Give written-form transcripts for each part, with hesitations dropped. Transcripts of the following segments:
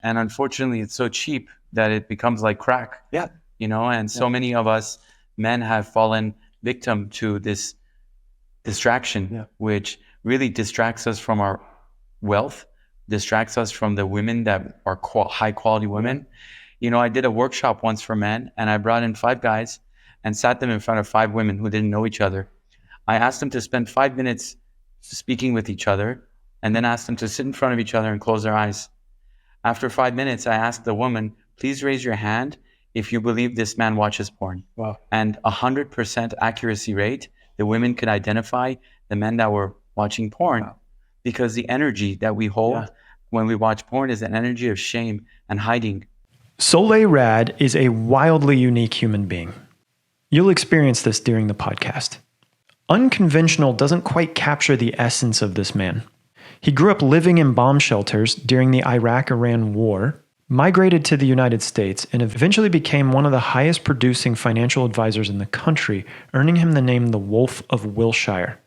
And unfortunately, it's so cheap that it becomes like crack. Yeah. And so many of us men have fallen victim to this distraction, which really distracts us from our wealth, distracts us from the women that are high quality women. I did a workshop once for men, and I brought in 5 guys and sat them in front of 5 women who didn't know each other. I asked them to spend 5 minutes speaking with each other, and then asked them to sit in front of each other and close their eyes. After 5 minutes, I asked the woman, please raise your hand if you believe this man watches porn. Wow. And 100% accuracy rate, the women could identify the men that were watching porn, because the energy that we hold when we watch porn is an energy of shame and hiding. Solay Rad is a wildly unique human being. You'll experience this during the podcast. Unconventional doesn't quite capture the essence of this man. He grew up living in bomb shelters during the Iraq-Iran war, migrated to the United States, and eventually became one of the highest producing financial advisors in the country, earning him the name the Wolf of Wilshire.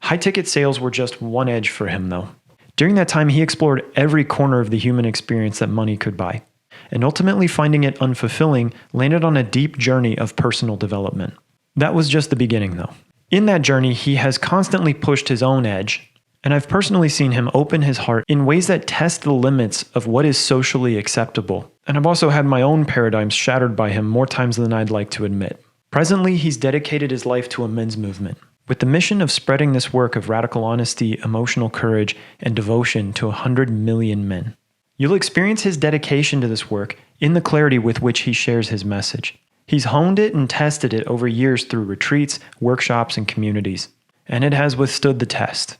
High-ticket sales were just one edge for him, though. During that time, he explored every corner of the human experience that money could buy, and ultimately finding it unfulfilling, landed on a deep journey of personal development. That was just the beginning, though. In that journey, he has constantly pushed his own edge, and I've personally seen him open his heart in ways that test the limits of what is socially acceptable. And I've also had my own paradigms shattered by him more times than I'd like to admit. Presently, he's dedicated his life to a men's movement, with the mission of spreading this work of radical honesty, emotional courage, and devotion to 100 million men. You'll experience his dedication to this work in the clarity with which he shares his message. He's honed it and tested it over years through retreats, workshops, and communities, and it has withstood the test.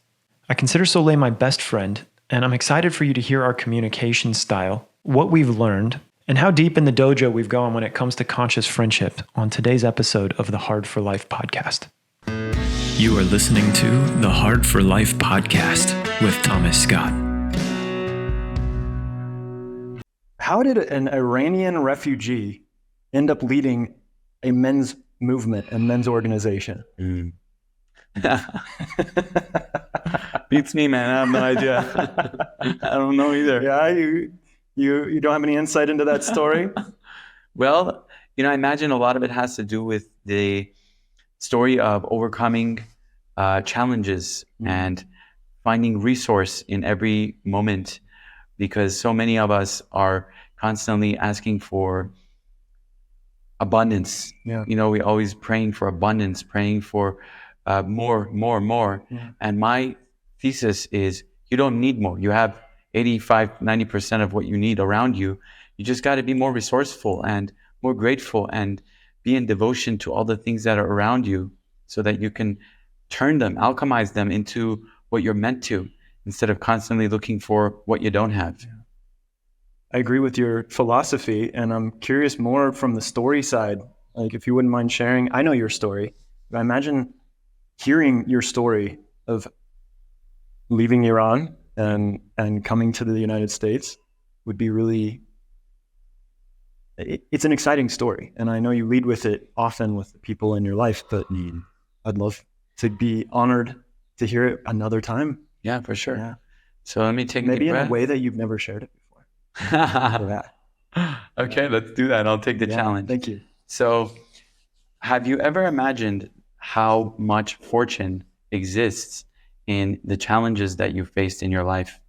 I consider Solay my best friend, and I'm excited for you to hear our communication style, what we've learned, and how deep in the dojo we've gone when it comes to conscious friendship on today's episode of the Hard for Life podcast. You are listening to the Hard for Life podcast with Thomas Scott. How did an Iranian refugee end up leading a men's movement, a men's organization? Beats me, man. I have no idea. I don't know either. Yeah, you don't have any insight into that story? Well, I imagine a lot of it has to do with the story of overcoming challenges and finding resource in every moment, because so many of us are constantly asking for abundance. We always praying for abundance, praying for more. And my thesis is you don't need more. You have 85-90% of what you need around you. You just got to be more resourceful and more grateful and be in devotion to all the things that are around you, so that you can turn them, alchemize them into what you're meant to, instead of constantly looking for what you don't have. I agree with your philosophy, and I'm curious more from the story side. Like, if you wouldn't mind sharing, I know your story, but I imagine hearing your story of leaving Iran and coming to the United States would be really, it's an exciting story. And I know you lead with it often with the people in your life, but I'd love to be honored to hear it another time. Yeah, for sure. Yeah. So let me take maybe a in a way that you've never shared it before. Okay, let's do that. I'll take the challenge. Thank you. So, have you ever imagined how much fortune exists in the challenges that you faced in your life?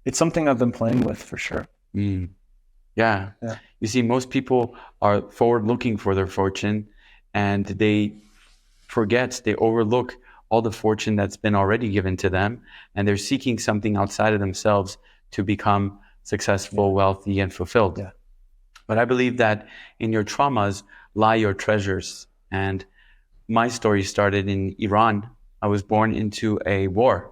It's something I've been playing with for sure. Yeah. You see, most people are forward looking for their fortune, and they overlook all the fortune that's been already given to them, and they're seeking something outside of themselves to become successful, wealthy, and fulfilled. Yeah. But I believe that in your traumas lie your treasures. And my story started in Iran. I was born into a war.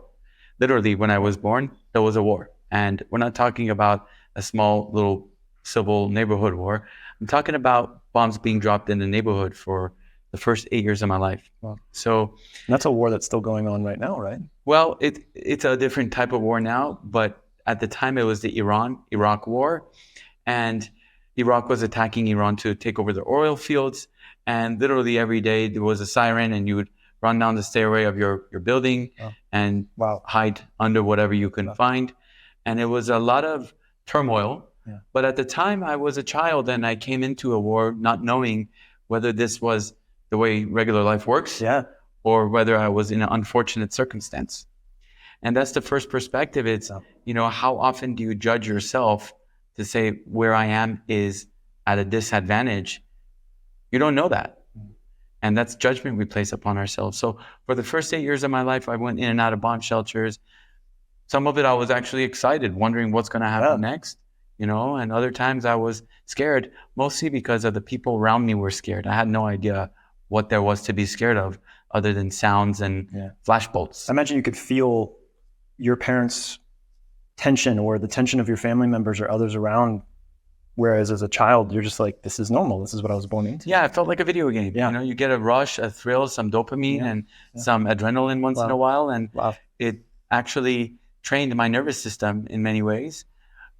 Literally, when I was born, there was a war. And we're not talking about a small little civil neighborhood war. I'm talking about bombs being dropped in the neighborhood for the first 8 years of my life. Wow. So And that's a war that's still going on right now, right? well, it's a different type of war now, but at the time it was the Iran-Iraq war, and Iraq was attacking Iran to take over the oil fields, and literally every day there was a siren, and you would run down the stairway of your building and hide under whatever you can find. And it was a lot of turmoil. Yeah. But at the time, I was a child and I came into a war not knowing whether this was the way regular life works Yeah. or whether I was in an unfortunate circumstance. And that's the first perspective. It's, how often do you judge yourself to say where I am is at a disadvantage? You don't know that. And that's judgment we place upon ourselves. So for the first 8 years of my life, I went in and out of bomb shelters. Some of it I was actually excited, wondering what's going to happen next, and other times I was scared, mostly because of the people around me were scared. I had no idea what there was to be scared of other than sounds and flash bolts. I imagine you could feel your parents' tension or the tension of your family members or others around. Whereas as a child, you're just like, this is normal. This is what I was born into. Yeah, it felt like a video game. Yeah. You get a rush, a thrill, some dopamine and some adrenaline once in a while. And it actually trained my nervous system in many ways.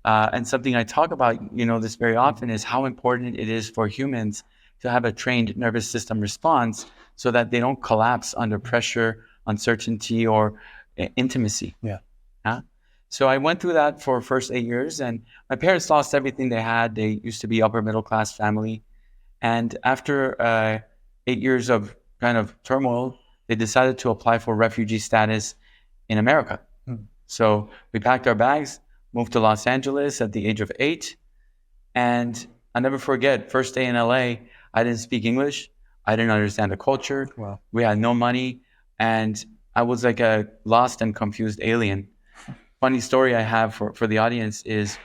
And something I talk about, this very often is how important it is for humans to have a trained nervous system response so that they don't collapse under pressure, uncertainty, or intimacy. Yeah. So I went through that for the first 8 years, and my parents lost everything they had. They used to be upper middle class family. And after 8 years of kind of turmoil, they decided to apply for refugee status in America. So we packed our bags, moved to Los Angeles at the age of 8. And I'll never forget, first day in LA, I didn't speak English. I didn't understand the culture. Wow. We had no money. And I was like a lost and confused alien. Funny story I have for the audience is,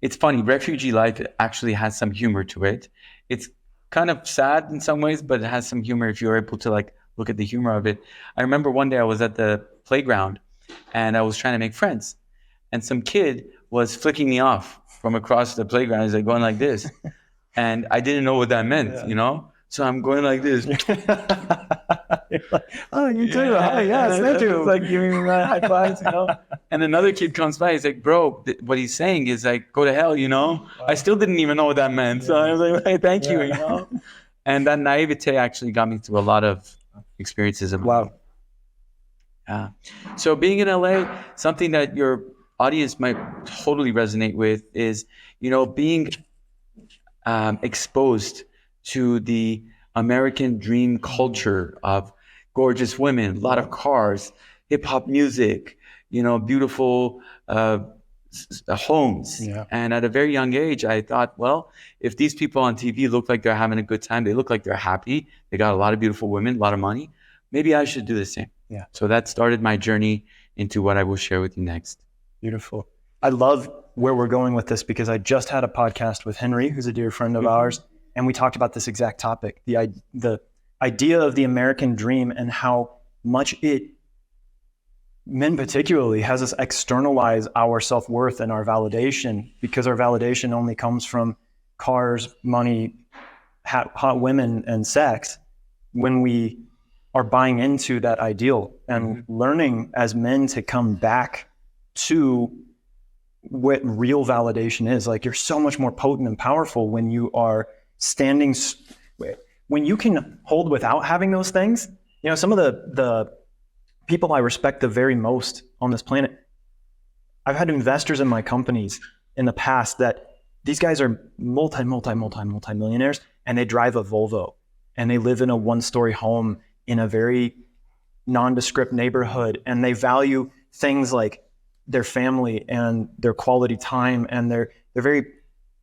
it's funny, refugee life actually has some humor to it. It's kind of sad in some ways, but it has some humor if you're able to look at the humor of it. I remember one day I was at the playground and I was trying to make friends. And some kid was flicking me off from across the playground. He's like going like this. And I didn't know what that meant, So I'm going like this. Like, oh, you too. Oh, yes, thank you. It's like giving me high fives, And another kid comes by. He's like, bro, what he's saying is like, go to hell, Wow. I still didn't even know what that meant. So I was like, hey, thank you, And that naivete actually got me through a lot of experiences. Wow. Yeah. So being in LA, something that your audience might totally resonate with is, being exposed to the American dream culture of gorgeous women, a lot of cars, hip hop music, beautiful homes. Yeah. And at a very young age, I thought, well, if these people on TV look like they're having a good time, they look like they're happy, they got a lot of beautiful women, a lot of money, maybe I should do the same. Yeah. So that started my journey into what I will share with you next. Beautiful. I love where we're going with this because I just had a podcast with Henry, who's a dear friend of ours, and we talked about this exact topic, the idea of the American dream and how much men particularly, has us externalize our self-worth and our validation, because our validation only comes from cars, money, hot women, and sex. When we are buying into that ideal and learning as men to come back to what real validation is. Like, you're so much more potent and powerful when you are standing, when you can hold without having those things. Some of the people I respect the very most on this planet, I've had investors in my companies in the past that these guys are multi-millionaires, and they drive a Volvo and they live in a one-story home in a very nondescript neighborhood, and they value things like their family and their quality time, and they're very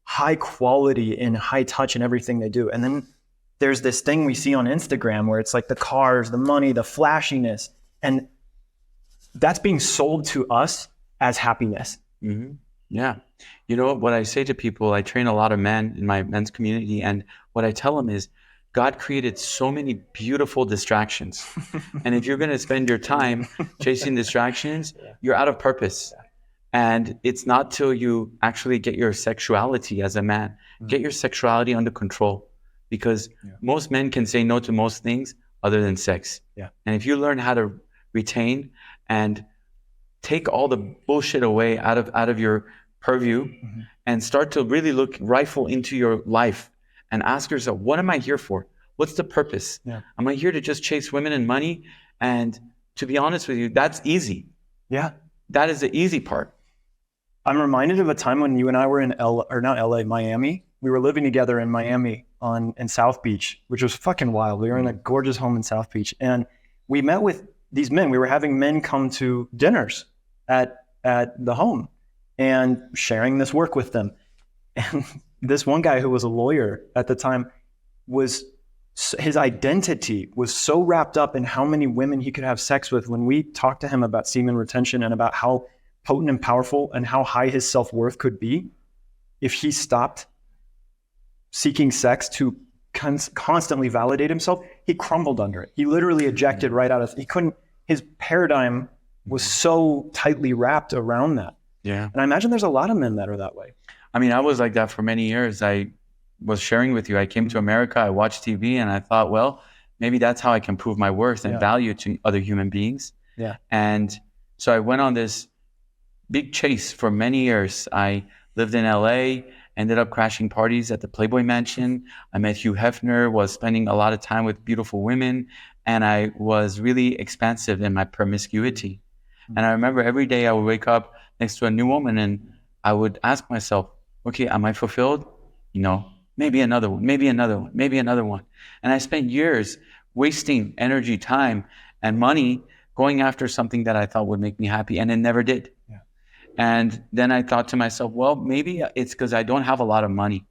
high quality and high touch in everything they do. And then there's this thing we see on Instagram where it's like the cars, the money, the flashiness, and that's being sold to us as happiness. Mm-hmm. Yeah. What I say to people, I train a lot of men in my men's community, and what I tell them is, God created so many beautiful distractions. And if you're going to spend your time chasing distractions, you're out of purpose. And it's not till you actually get your sexuality as a man, get your sexuality under control, because most men can say no to most things other than sex. Yeah. And if you learn how to retain and take all the bullshit away out of your purview and start to really rifle into your life and ask yourself, what am I here for? What's the purpose? Yeah. Am I here to just chase women and money? And to be honest with you, that's easy. Yeah. That is the easy part. I'm reminded of a time when you and I were in Miami. We were living together in Miami in South Beach, which was fucking wild. We were in a gorgeous home in South Beach, and we met with these men. We were having men come to dinners at the home and sharing this work with them. And this one guy who was a lawyer at the time his identity was so wrapped up in how many women he could have sex with. When we talked to him about semen retention and about how potent and powerful and how high his self-worth could be if he stopped seeking sex to constantly validate himself, he crumbled under it. He literally ejected right out of, his paradigm was so tightly wrapped around that. Yeah. And I imagine there's a lot of men that are that way. I mean, I was like that for many years. I was sharing with you, I came to America, I watched TV, and I thought, well, maybe that's how I can prove my worth and value to other human beings. Yeah. And so I went on this big chase for many years. I lived in LA, ended up crashing parties at the Playboy Mansion. I met Hugh Hefner, was spending a lot of time with beautiful women, and I was really expansive in my promiscuity. And I remember every day I would wake up next to a new woman and I would ask myself, okay, am I fulfilled? Maybe another one, maybe another one, maybe another one. And I spent years wasting energy, time, and money going after something that I thought would make me happy, and it never did. Yeah. And then I thought to myself, well, maybe it's because I don't have a lot of money.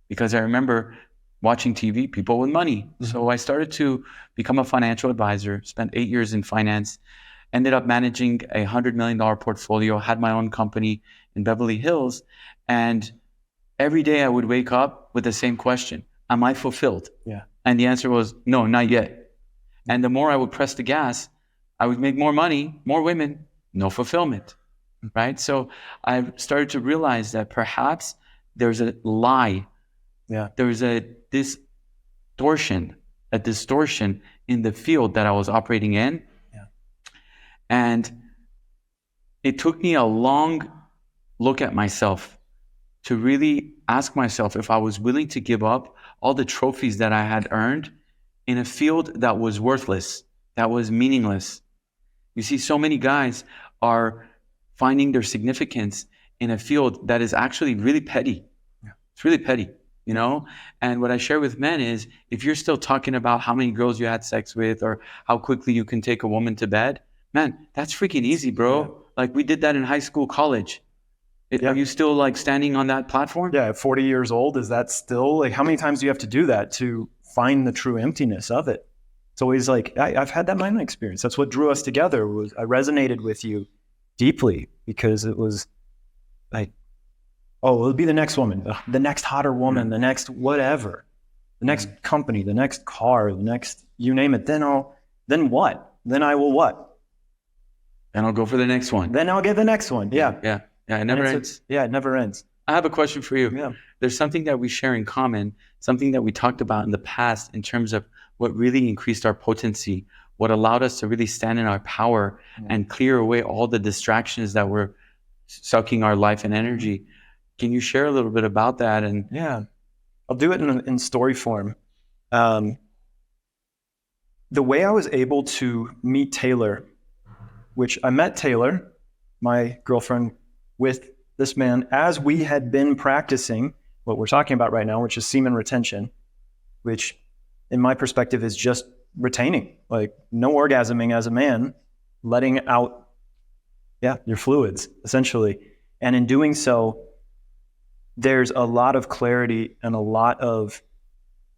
Because I remember watching TV, people with money. Mm-hmm. So I started to become a financial advisor, spent 8 years in finance, ended up managing a $100 million portfolio, had my own company in Beverly Hills. And every day I would wake up with the same question, am I fulfilled? Yeah. And the answer was, no, not yet. And the more I would press the gas, I would make more money, more women, no fulfillment, right? So I started to realize that perhaps there's a lie. Yeah. There's a distortion in the field that I was operating in. Yeah. And it took me a long look at myself to really ask myself if I was willing to give up all the trophies that I had earned in a field that was worthless, that was meaningless. You see, so many guys are finding their significance in a field that is actually really petty. Yeah. It's really petty, And what I share with men is, if you're still talking about how many girls you had sex with or how quickly you can take a woman to bed, man, that's freaking easy, bro. Yeah. Like, we did that in high school, college. Are you still like standing on that platform? Yeah, at 40 years old, is that still like, how many times do you have to do that to find the true emptiness of it? It's always like, I've had that in my own experience. That's what drew us together. I resonated with you deeply because it was like, oh, it'll be the next woman, the next hotter woman, the next whatever, the next company, the next car, the next, you name it. Then what? Then I will what? Then I'll go for the next one. Then I'll get the next one. Yeah. Yeah. Yeah, it never ends. It never ends. I have a question for you. Yeah. There's something that we share in common, something that we talked about in the past in terms of what really increased our potency, what allowed us to really stand in our power and clear away all the distractions that were sucking our life and energy. Can you share a little bit about that? And yeah, I'll do it in story form. The way I was able to meet Taylor, which I met Taylor, my girlfriend, with this man as we had been practicing what we're talking about right now, which is semen retention, which in my perspective is just retaining, like no orgasming as a man, letting out your fluids essentially. And in doing so, there's a lot of clarity and a lot of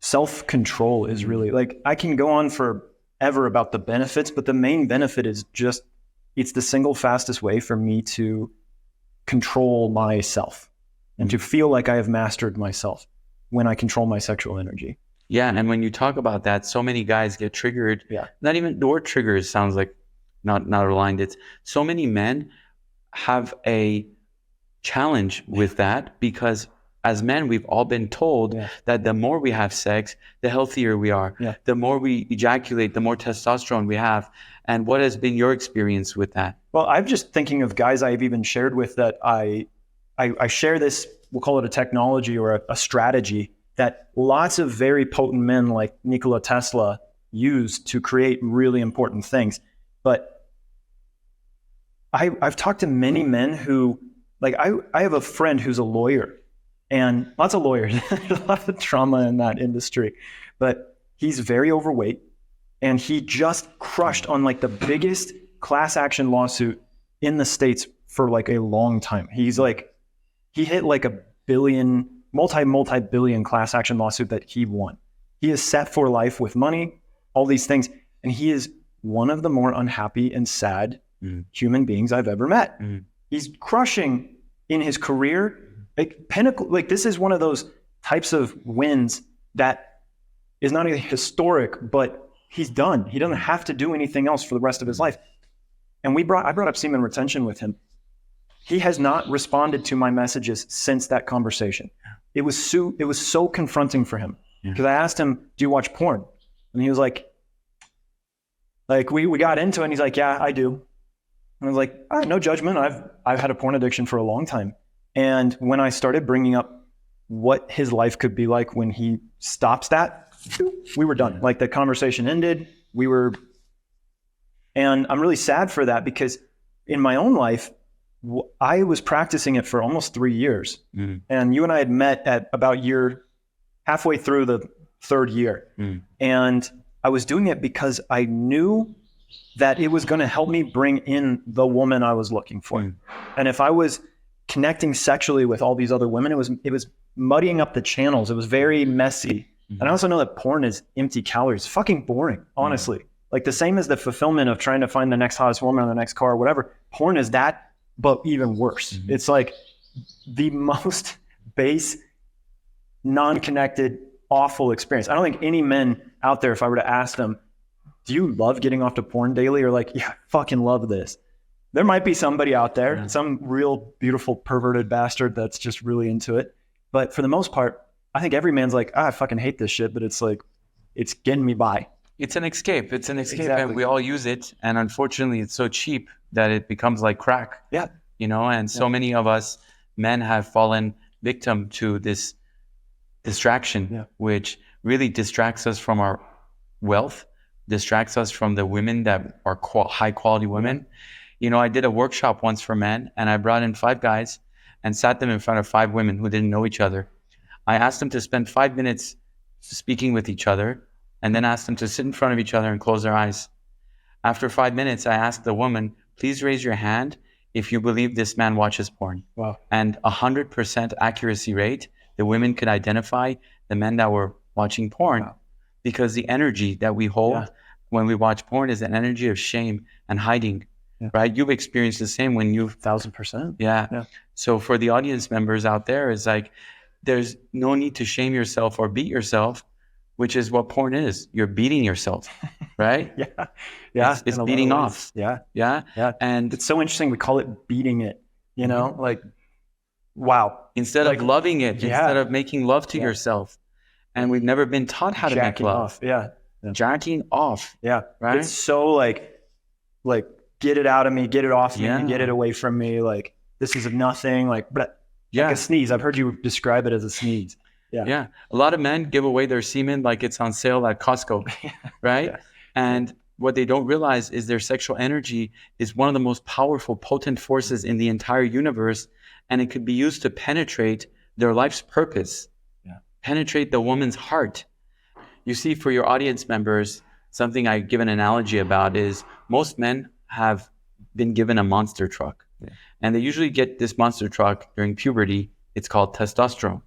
self-control is really, like, I can go on forever about the benefits, but the main benefit is just, it's the single fastest way for me to control myself and to feel like I have mastered myself when I control my sexual energy. Yeah, and when you talk about that, so many guys get triggered. Yeah. Not even the word triggers sounds like not aligned. It's so many men have a challenge with that because as men, we've all been told that the more we have sex, the healthier we are. Yeah. The more we ejaculate, the more testosterone we have. And what has been your experience with that? Well, I'm just thinking of guys I've even shared with that I share this, we'll call it a technology or a strategy that lots of very potent men like Nikola Tesla used to create really important things. But I've talked to many men who like I have a friend who's a lawyer, and lots of lawyers, there's a lot of trauma in that industry, but he's very overweight, and he just crushed on like the biggest class action lawsuit in the States for like a long time. He hit like a billion, multi-billion class action lawsuit that he won. He is set for life with money, all these things. And he is one of the more unhappy and sad human beings I've ever met. He's crushing in his career. Like pinnacle, like this is one of those types of wins that is not only historic, but he's done. He doesn't have to do anything else for the rest of his life. And I brought up semen retention with him. He has not responded to my messages since that conversation. It was so confronting for him because I asked him, "Do you watch porn?" And he was like we got into it, and he's like, "Yeah, I do." And I was like, "No judgment. I've had a porn addiction for a long time." And when I started bringing up what his life could be like when he stops that, we were done. Like the conversation ended. And I'm really sad for that because in my own life, I was practicing it for almost 3 years. And you and I had met at about halfway through the third year. And I was doing it because I knew that it was going to help me bring in the woman I was looking for. And if I was connecting sexually with all these other women, it was muddying up the channels. It was very messy. And I also know that porn is empty calories. It's fucking boring, honestly. Like the same as the fulfillment of trying to find the next hottest woman on the next car or whatever. Porn is that, but even worse. It's like the most base, non-connected, awful experience. I don't think any men out there, if I were to ask them, do you love getting off to porn daily? Or like, yeah, I fucking love this. There might be somebody out there, some real beautiful perverted bastard that's just really into it. But for the most part, I think every man's like, I fucking hate this shit, but it's like, it's getting me by. It's an escape. It's an escape, Exactly. and we all use it. And unfortunately, it's so cheap that it becomes like crack. Yeah. And so many of us men have fallen victim to this distraction, which really distracts us from our wealth, distracts us from the women that are high quality women. I did a workshop once for men, and I brought in 5 guys and sat them in front of 5 women who didn't know each other. I asked them to spend 5 minutes speaking with each other, and then asked them to sit in front of each other and close their eyes. After 5 minutes, I asked the woman, please raise your hand if you believe this man watches porn. Wow. And 100% accuracy rate, the women could identify the men that were watching porn. Wow. Because the energy that we hold when we watch porn is an energy of shame and hiding, right? You've experienced the same when you've... 1,000%. Yeah. So for the audience members out there, it's like, there's no need to shame yourself or beat yourself, which is what porn is. You're beating yourself, right? It's beating off. Yeah. And it's so interesting. We call it beating it, like, wow. Instead of loving it, instead of making love to yourself. And we've never been taught how to make love. Jacking off. Yeah. Right. It's so like get it out of me, get it off me, get it away from me. Like this is nothing. Like a sneeze. I've heard you describe it as a sneeze. Yeah. A lot of men give away their semen like it's on sale at Costco, right? And what they don't realize is their sexual energy is one of the most powerful, potent forces in the entire universe, and it could be used to penetrate their life's purpose, penetrate the woman's heart. You see, for your audience members, something I give an analogy about is most men have been given a monster truck, and they usually get this monster truck during puberty. It's called testosterone.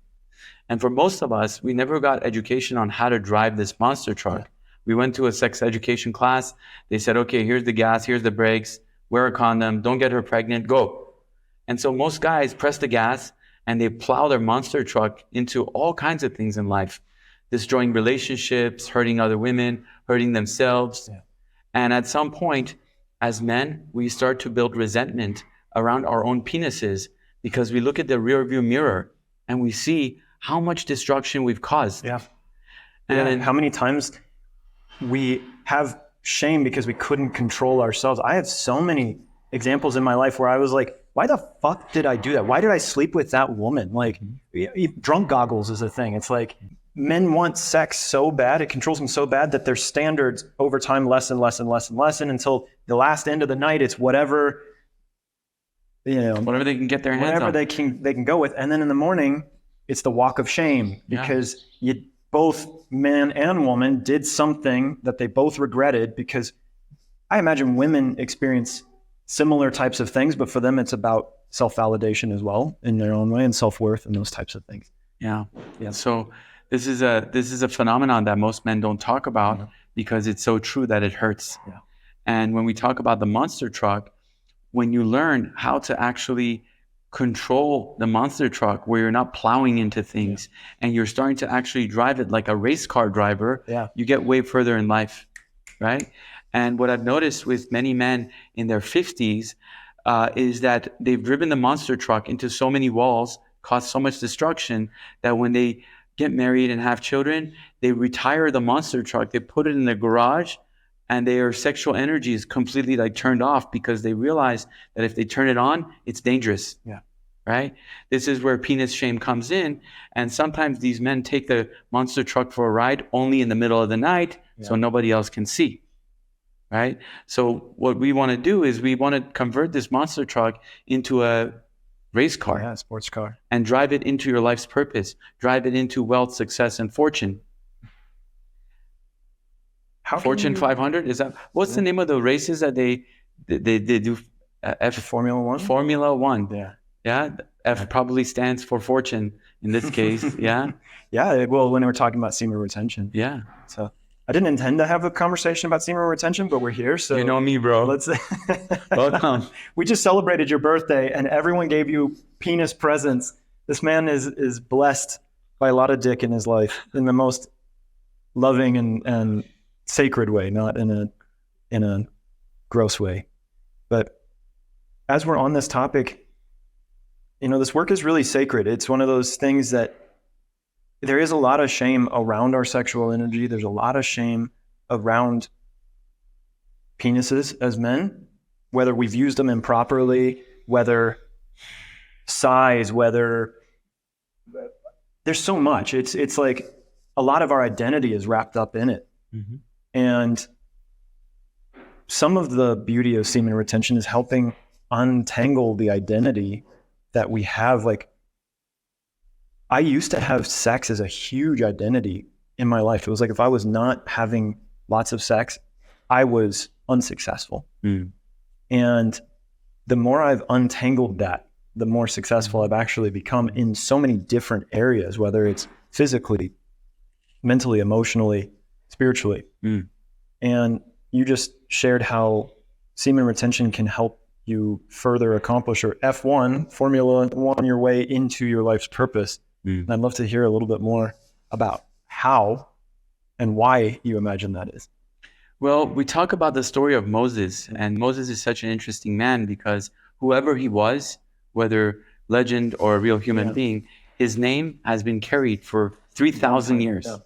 And for most of us, we never got education on how to drive this monster truck. We went to a sex education class. They said, okay, here's the gas, here's the brakes, wear a condom, don't get her pregnant, go. And so most guys press the gas and they plow their monster truck into all kinds of things in life, destroying relationships, hurting other women, hurting themselves. And at some point, as men, we start to build resentment around our own penises because we look at the rearview mirror and we see how much destruction we've caused. And how many times we have shame because we couldn't control ourselves. I have so many examples in my life where I was like, why the fuck did I do that? Why did I sleep with that woman? Like, drunk goggles is a thing. It's like men want sex so bad, it controls them so bad that their standards over time lessen until the last end of the night, it's whatever whatever they can get their hands whatever on. they can go with. And then in the morning, it's the walk of shame because both man and woman did something that they both regretted, because I imagine women experience similar types of things, but for them, it's about self-validation as well in their own way, and self-worth and those types of things. Yeah. So this is a phenomenon that most men don't talk about because it's so true that it hurts. Yeah. And when we talk about the monster truck, when you learn how to actually control the monster truck, where you're not plowing into things and you're starting to actually drive it like a race car driver, you get way further in life, right? And what I've noticed with many men in their 50s is that they've driven the monster truck into so many walls, caused so much destruction, that when they get married and have children, they retire the monster truck, they put it in the garage, and their sexual energy is completely like turned off because they realize that if they turn it on, it's dangerous. Yeah. Right? This is where penis shame comes in. And sometimes these men take the monster truck for a ride only in the middle of the night so nobody else can see. Right? So what we want to do is we want to convert this monster truck into a race car. Yeah, sports car. And drive it into your life's purpose. Drive it into wealth, success, and fortune. Fortune 500, is that what's the name of the races that they do? Formula One. Formula One. Yeah. F probably stands for fortune in this case. Yeah. Yeah. Well, when we were talking about semen retention. Yeah. So I didn't intend to have a conversation about semen retention, but we're here. So you know me, bro. Let's. Welcome. We just celebrated your birthday, and everyone gave you penis presents. This man is blessed by a lot of dick in his life in the most loving and sacred way, not in a gross way. But as we're on this topic, this work is really sacred. It's one of those things that there is a lot of shame around our sexual energy. There's a lot of shame around penises as men, whether we've used them improperly, whether size, whether there's so much. It's like a lot of our identity is wrapped up in it. Mm-hmm. And some of the beauty of semen retention is helping untangle the identity that we have. Like, I used to have sex as a huge identity in my life. It was like if I was not having lots of sex, I was unsuccessful. Mm. And the more I've untangled that, the more successful I've actually become in so many different areas, whether it's physically, mentally, emotionally, spiritually. Mm. And you just shared how semen retention can help you further accomplish your F1, Formula One, your way into your life's purpose. Mm. And I'd love to hear a little bit more about how and why you imagine that is. Well, we talk about the story of Moses, and Moses is such an interesting man because whoever he was, whether legend or a real human being, his name has been carried for 3,000 years. Yeah.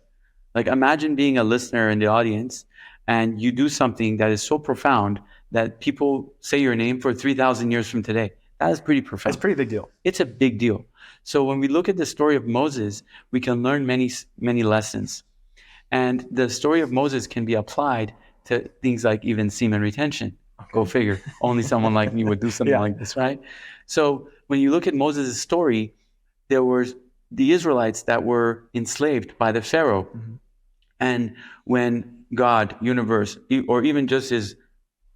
Like, imagine being a listener in the audience and you do something that is so profound that people say your name for 3,000 years from today. That is pretty profound. That's a pretty big deal. It's a big deal. So when we look at the story of Moses, we can learn many, many lessons. And the story of Moses can be applied to things like even semen retention. Okay. Go figure. Only someone like me would do something like this, right? So when you look at Moses' story, there were the Israelites that were enslaved by the Pharaoh. Mm-hmm. And when God, universe, or even just his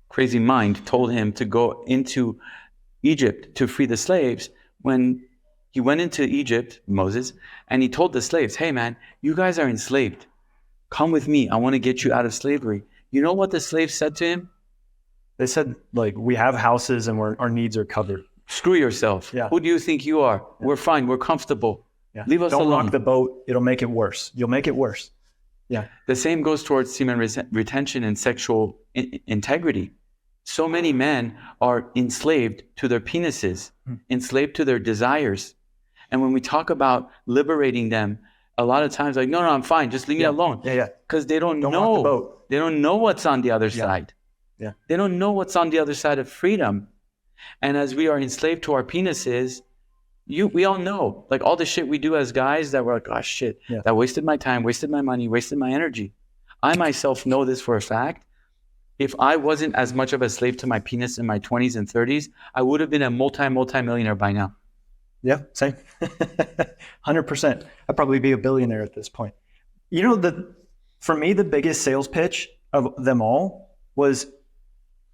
crazy mind told him to go into Egypt to free the slaves, when he went into Egypt, Moses, and he told the slaves, hey man, you guys are enslaved. Come with me. I want to get you out of slavery. You know what the slaves said to him? They said, like, we have houses and our needs are covered. Screw yourself. Yeah. Who do you think you are? Yeah. We're fine. We're comfortable. Yeah. Leave us alone. Don't rock the boat. It'll make it worse. You'll make it worse. Yeah. The same goes towards semen retention and sexual integrity. So many men are enslaved to their penises, enslaved to their desires. And when we talk about liberating them, a lot of times like, no, I'm fine. Just leave me alone. Yeah. Because they don't know. Rock the boat. They don't know what's on the other side. Yeah. They don't know what's on the other side of freedom. And as we are enslaved to our penises, we all know, like, all the shit we do as guys that we're like, oh shit, that wasted my time, wasted my money, wasted my energy. I myself know this for a fact. if I wasn't as much of a slave to my penis in my 20s and 30s, I would have been a multi-millionaire by now. Yeah, same. 100%. I'd probably be a billionaire at this point. You know, for me, the biggest sales pitch of them all was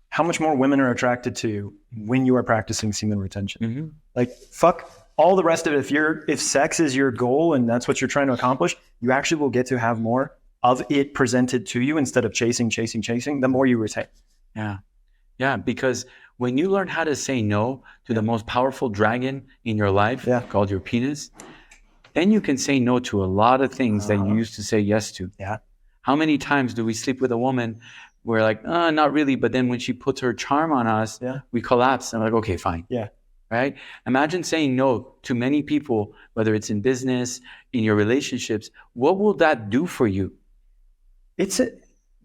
how much more women are attracted to you when you are practicing semen retention. Mm-hmm. Like, fuck all the rest of it. If sex is your goal and that's what you're trying to accomplish, you actually will get to have more of it presented to you instead of chasing, the more you retain. Yeah, because when you learn how to say no to the most powerful dragon in your life, called your penis, then you can say no to a lot of things that you used to say yes to. Yeah. How many times do we sleep with a woman, we're like, not really, but then when she puts her charm on us, we collapse. And I'm like, okay, fine. Yeah. Right? Imagine saying no to many people, whether it's in business, in your relationships. What will that do for you? It's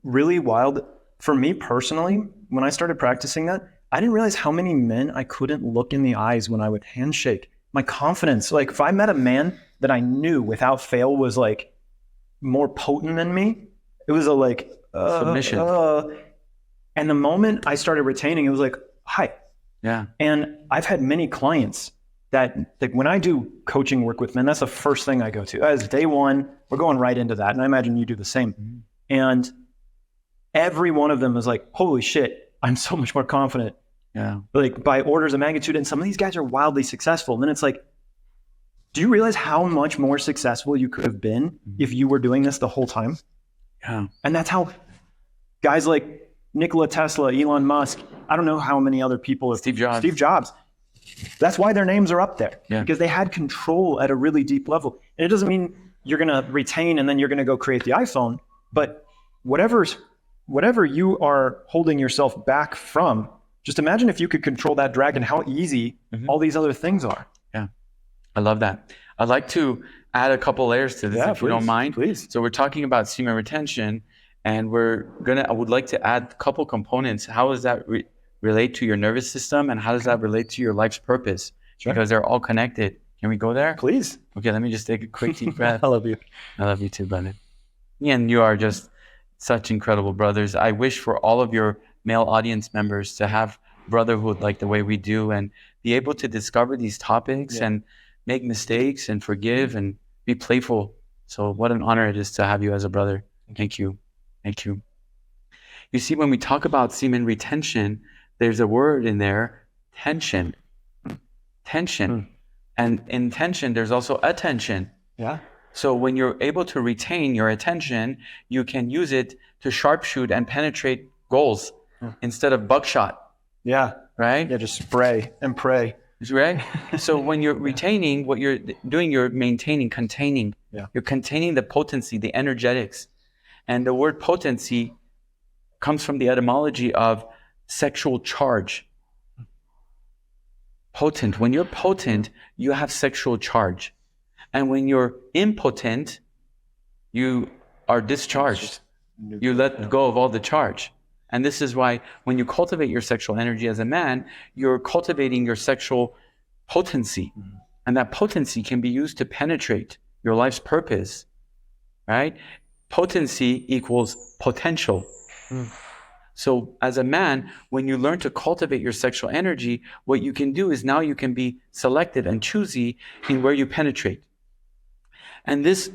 really wild. For me personally, when I started practicing that, I didn't realize how many men I couldn't look in the eyes when I would handshake. My confidence, like if I met a man that I knew without fail was like more potent than me, it was a like submission. And the moment I started retaining, it was like, hi. Yeah. And I've had many clients that, like, when I do coaching work with men, that's the first thing I go to. As day one, we're going right into that. And I imagine you do the same. Mm-hmm. And every one of them is like, holy shit, I'm so much more confident. Yeah. Like by orders of magnitude. And some of these guys are wildly successful. And then it's like, do you realize how much more successful you could have been if you were doing this the whole time? Yeah. And that's how guys like Nikola Tesla, Elon Musk, I don't know how many other people. Steve Jobs. That's why their names are up there. Yeah. Because they had control at a really deep level. And it doesn't mean you're going to retain and then you're going to go create the iPhone. But whatever you are holding yourself back from, just imagine if you could control that dragon, how easy all these other things are. Yeah. I love that. I'd like to add a couple layers to this, if you don't mind. Please. So we're talking about semen retention, and I would like to add a couple components. How does that relate to your nervous system, and how does that relate to your life's purpose? Sure. Because they're all connected. Can we go there? Please. Okay, let me just take a quick deep breath. I love you. I love you too, brother. And you are just such incredible brothers. I wish for all of your male audience members to have brotherhood like the way we do, and be able to discover these topics and make mistakes and forgive and be playful. So what an honor it is to have you as a brother. Thank you. Thank you. You see, when we talk about semen retention, there's a word in there, tension. Tension. And in tension, there's also attention. Yeah. So when you're able to retain your attention, you can use it to sharpshoot and penetrate goals instead of buckshot. Yeah. Right? Yeah, just spray and pray. Right? So when you're retaining, what you're doing, you're maintaining, containing. Yeah. You're containing the potency, the energetics. And the word potency comes from the etymology of sexual charge. Potent. When you're potent, you have sexual charge. And when you're impotent, you are discharged. You let go of all the charge. And this is why when you cultivate your sexual energy as a man, you're cultivating your sexual potency. And that potency can be used to penetrate your life's purpose, right? Potency equals potential. So as a man, when you learn to cultivate your sexual energy, what you can do is now you can be selective and choosy in where you penetrate. And this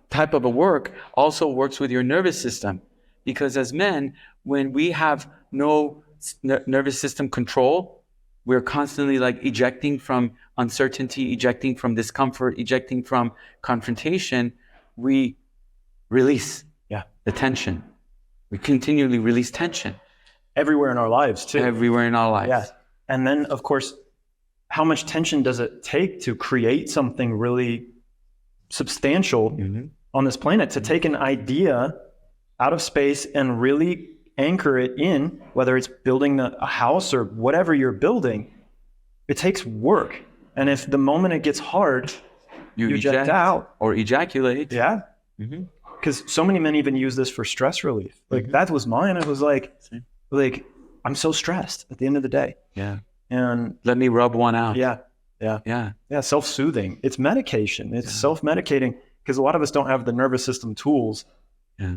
type of a work also works with your nervous system. Because as men, when we have no nervous system control, we're constantly like ejecting from uncertainty, ejecting from discomfort, ejecting from confrontation. We release the tension. We continually release tension. Everywhere in our lives, too. Everywhere in our lives. Yeah. And then, of course, how much tension does it take to create something really substantial on this planet? To take an idea out of space and really anchor it in, whether it's building a house or whatever you're building, it takes work. And if the moment it gets hard, you eject out. Or ejaculate. Yeah. Because so many men even use this for stress relief. Like that was mine. It was like I'm so stressed at the end of the day. Yeah. And let me rub one out. Yeah. Self-soothing. It's medication. It's self-medicating, because a lot of us don't have the nervous system tools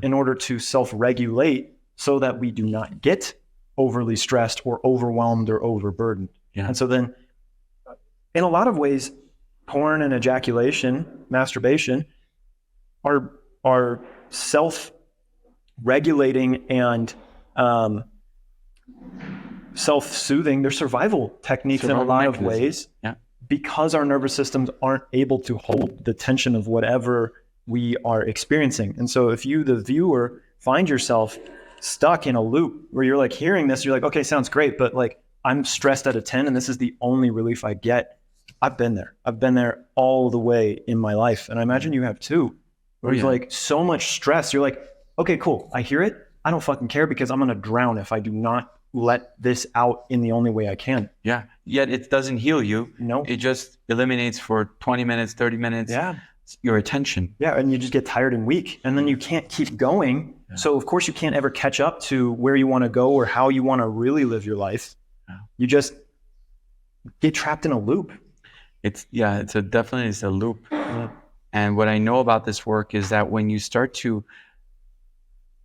in order to self-regulate so that we do not get overly stressed or overwhelmed or overburdened. Yeah. And so then in a lot of ways, porn and ejaculation, masturbation are self-regulating and self-soothing. They're survival techniques in a lot of ways, because our nervous systems aren't able to hold the tension of whatever we are experiencing. And so if you, the viewer, find yourself stuck in a loop where you're like hearing this, you're like, okay, sounds great, but like I'm stressed at a 10 and this is the only relief I get. I've been there. I've been there all the way in my life. And I imagine you have too. Where it's like so much stress. You're like, okay, cool. I hear it. I don't fucking care because I'm going to drown if I do not let this out in the only way I can. Yeah. Yet it doesn't heal you. No. It just eliminates for 20 minutes, 30 minutes. Yeah. Your attention. Yeah. And you just get tired and weak. And then you can't keep going. Yeah. So of course you can't ever catch up to where you want to go or how you want to really live your life. Yeah. You just get trapped in a loop. It's a loop. Yeah. And what I know about this work is that when you start to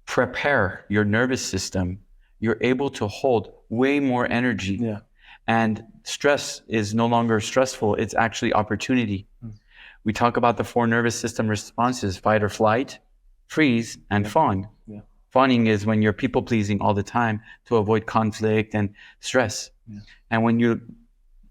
prepare your nervous system, you're able to hold way more energy. Yeah. And stress is no longer stressful. It's actually opportunity. We talk about the 4 nervous system responses: fight or flight, freeze, and fawn. Yeah. Fawning is when you're people pleasing all the time to avoid conflict and stress. Yeah. And when you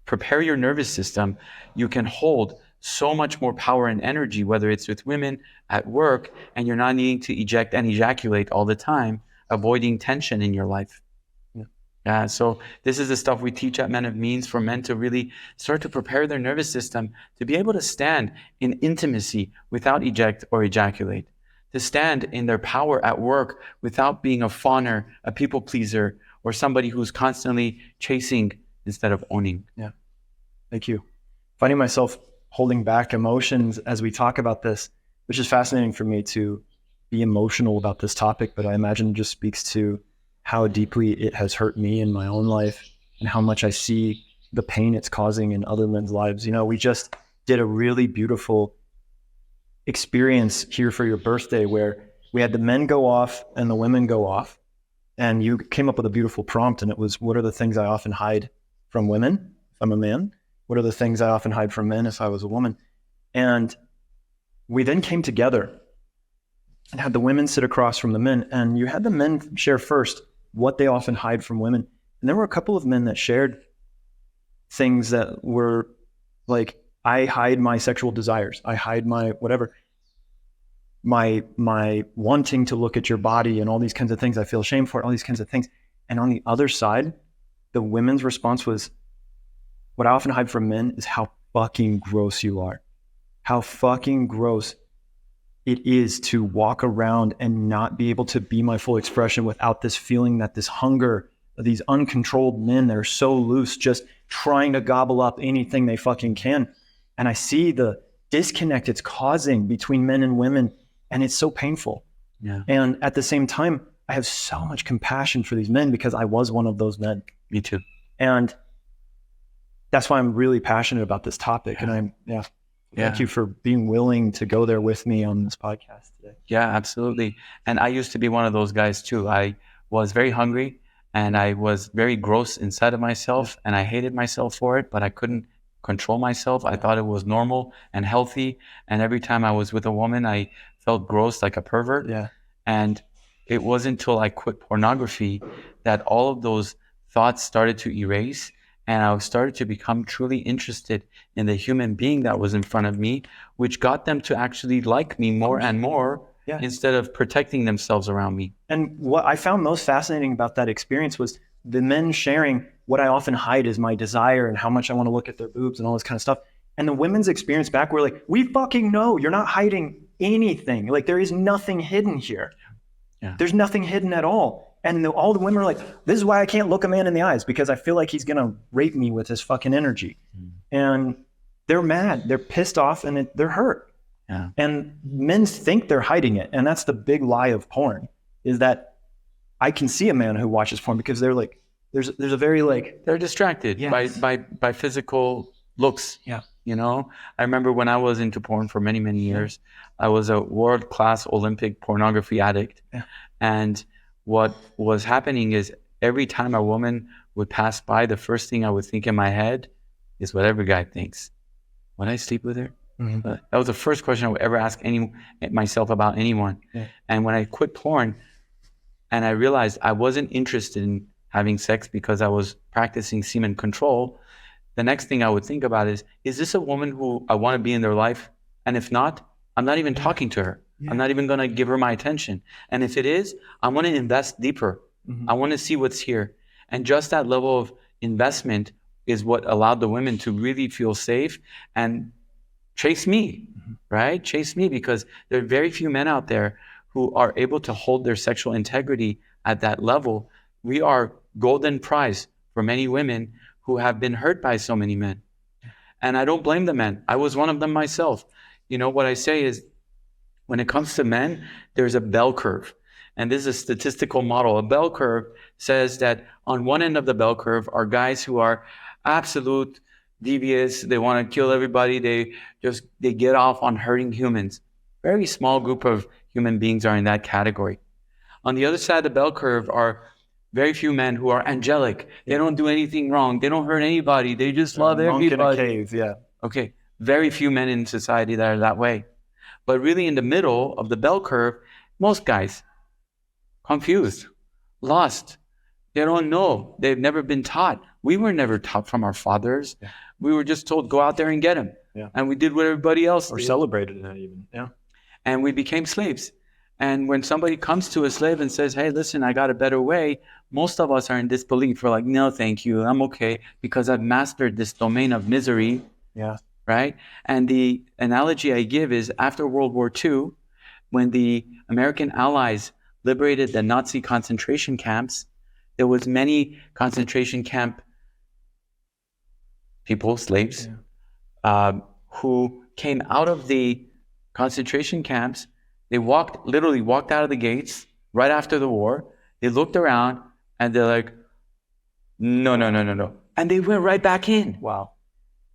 prepare your nervous system, you can hold so much more power and energy, whether it's with women, at work, and you're not needing to eject and ejaculate all the time, avoiding tension in your life. Yeah. So this is the stuff we teach at Men of Means for men to really start to prepare their nervous system to be able to stand in intimacy without eject or ejaculate, to stand in their power at work without being a fawner, a people pleaser, or somebody who's constantly chasing instead of owning. Yeah. Thank you. Finding myself holding back emotions as we talk about this, which is fascinating for me to be emotional about this topic, but I imagine it just speaks to how deeply it has hurt me in my own life and how much I see the pain it's causing in other men's lives. You know, we just did a really beautiful experience here for your birthday where we had the men go off and the women go off, and you came up with a beautiful prompt, and it was, what are the things I often hide from women if I'm a man? What are the things I often hide from men if I was a woman? And we then came together and had the women sit across from the men, and you had the men share first what they often hide from women. And there were a couple of men that shared things that were like, I hide my sexual desires. I hide my whatever, my wanting to look at your body and all these kinds of things. I feel shame for it, all these kinds of things. And on the other side, the women's response was, what I often hide from men is how fucking gross you are. How fucking gross it is to walk around and not be able to be my full expression without this feeling that this hunger, these uncontrolled men that are so loose, just trying to gobble up anything they fucking can. And I see the disconnect it's causing between men and women, and it's so painful. Yeah. And at the same time, I have so much compassion for these men because I was one of those men. Me too. And that's why I'm really passionate about this topic. Yeah. And thank you for being willing to go there with me on this podcast today. Yeah, absolutely. And I used to be one of those guys too. I was very hungry and I was very gross inside of myself, and I hated myself for it, but I couldn't control myself. I thought it was normal and healthy. And every time I was with a woman, I felt gross like a pervert. Yeah. And it wasn't until I quit pornography that all of those thoughts started to erase. And I started to become truly interested in the human being that was in front of me, which got them to actually like me more and more instead of protecting themselves around me. And what I found most fascinating about that experience was the men sharing what I often hide is my desire and how much I want to look at their boobs and all this kind of stuff. And the women's experience back were like, we fucking know you're not hiding anything. Like, there is nothing hidden here. Yeah. There's nothing hidden at all. And all the women are like, this is why I can't look a man in the eyes, because I feel like he's going to rape me with his fucking energy. And they're mad. They're pissed off and they're hurt. Yeah. And men think they're hiding it. And that's the big lie of porn, is that I can see a man who watches porn because they're like, there's a very like... They're distracted by physical looks. Yeah. You know, I remember when I was into porn for many, many years, I was a world-class Olympic pornography addict. Yeah. And what was happening is every time a woman would pass by, the first thing I would think in my head is what every guy thinks. Would I sleep with her? That was the first question I would ever ask myself about anyone. Yeah. And when I quit porn and I realized I wasn't interested in having sex because I was practicing semen control, the next thing I would think about is this a woman who I want to be in their life? And if not, I'm not even talking to her. Yeah. I'm not even going to give her my attention. And if it is, I want to invest deeper. I want to see what's here. And just that level of investment is what allowed the women to really feel safe and chase me, right? Chase me, because there are very few men out there who are able to hold their sexual integrity at that level. We are golden prize for many women who have been hurt by so many men. And I don't blame the men. I was one of them myself. You know, what I say is, when it comes to men, there's a bell curve. And this is a statistical model. A bell curve says that on one end of the bell curve are guys who are absolute devious. They want to kill everybody. They get off on hurting humans. Very small group of human beings are in that category. On the other side of the bell curve are very few men who are angelic. They don't do anything wrong. They don't hurt anybody. They just love everybody. In a cave, yeah. Okay. Very few men in society that are that way. But really in the middle of the bell curve, most guys, confused, lost. They don't know. They've never been taught. We were never taught from our fathers. Yeah. We were just told, go out there and get him. Yeah. And we did what everybody else did. Or celebrated that even. Yeah. And we became slaves. And when somebody comes to a slave and says, hey, listen, I got a better way, most of us are in disbelief. We're like, no, thank you. I'm okay because I've mastered this domain of misery. Yeah. Right? And the analogy I give is after World War II, when the American Allies liberated the Nazi concentration camps, there was many concentration camp people, slaves, who came out of the concentration camps. They literally walked out of the gates right after the war. They looked around and they're like, no. And they went right back in. Wow.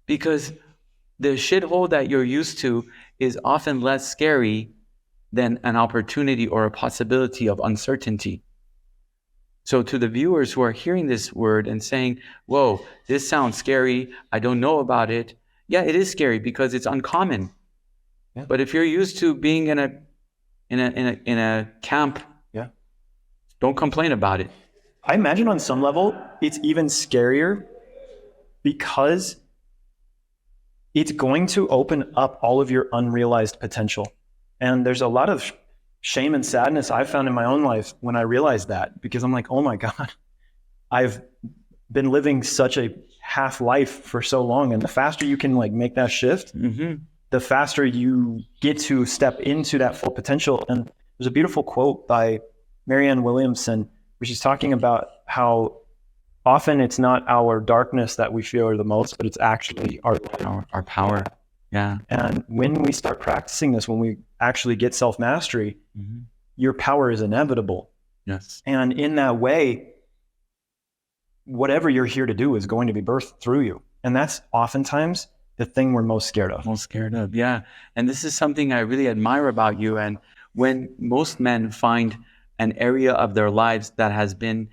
Because the shithole that you're used to is often less scary than an opportunity or a possibility of uncertainty. So to the viewers who are hearing this word and saying, whoa, this sounds scary, I don't know about it. Yeah, it is scary because it's uncommon. Yeah. But if you're used to being in a camp, don't complain about it. I imagine on some level, it's even scarier because it's going to open up all of your unrealized potential. And there's a lot of shame and sadness I've found in my own life when I realized that, because I'm like, oh my God, I've been living such a half life for so long. And the faster you can make that shift, the faster you get to step into that full potential. And there's a beautiful quote by Marianne Williamson, where she's talking about how often it's not our darkness that we fear the most, but it's actually our power. Yeah. And when we start practicing this, when we actually get self-mastery, your power is inevitable. Yes. And in that way, whatever you're here to do is going to be birthed through you. And that's oftentimes the thing we're most scared of. Yeah. And this is something I really admire about you. And when most men find an area of their lives that has been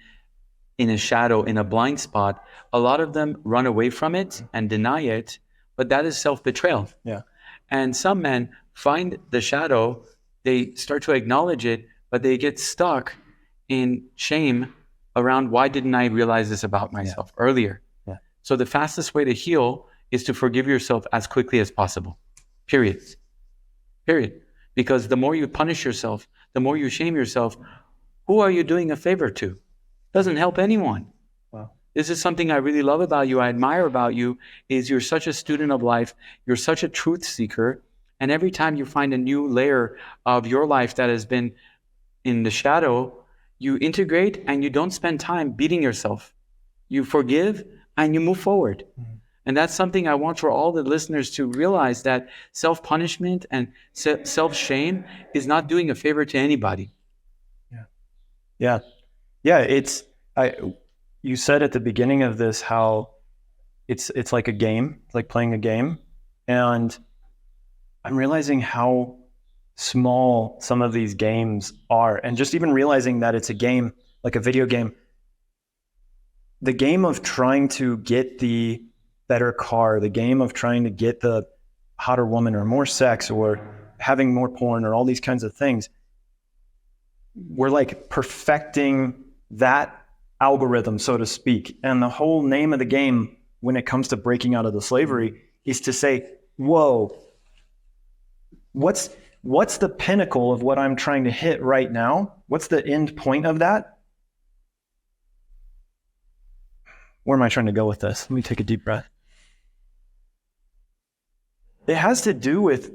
in a shadow, in a blind spot, a lot of them run away from it and deny it, but that is self-betrayal. Yeah. And some men find the shadow, they start to acknowledge it, but they get stuck in shame around, why didn't I realize this about myself earlier? Yeah. So the fastest way to heal is to forgive yourself as quickly as possible. Period. Because the more you punish yourself, the more you shame yourself, who are you doing a favor to? Doesn't help anyone. Wow. This is something I really love about you, I admire about you, is you're such a student of life, you're such a truth seeker, and every time you find a new layer of your life that has been in the shadow, you integrate and you don't spend time beating yourself. You forgive and you move forward. And that's something I want for all the listeners to realize, that self-punishment and self-shame is not doing a favor to anybody. Yeah. You said at the beginning of this how it's like a game, it's like playing a game. And I'm realizing how small some of these games are. And just even realizing that it's a game, like a video game, the game of trying to get the better car, the game of trying to get the hotter woman or more sex or having more porn or all these kinds of things, we're like perfecting that algorithm, so to speak. And the whole name of the game when it comes to breaking out of the slavery is to say, whoa, what's the pinnacle of what I'm trying to hit right now? What's the end point of that? Where am I trying to go with this? Let me take a deep breath. It has to do with,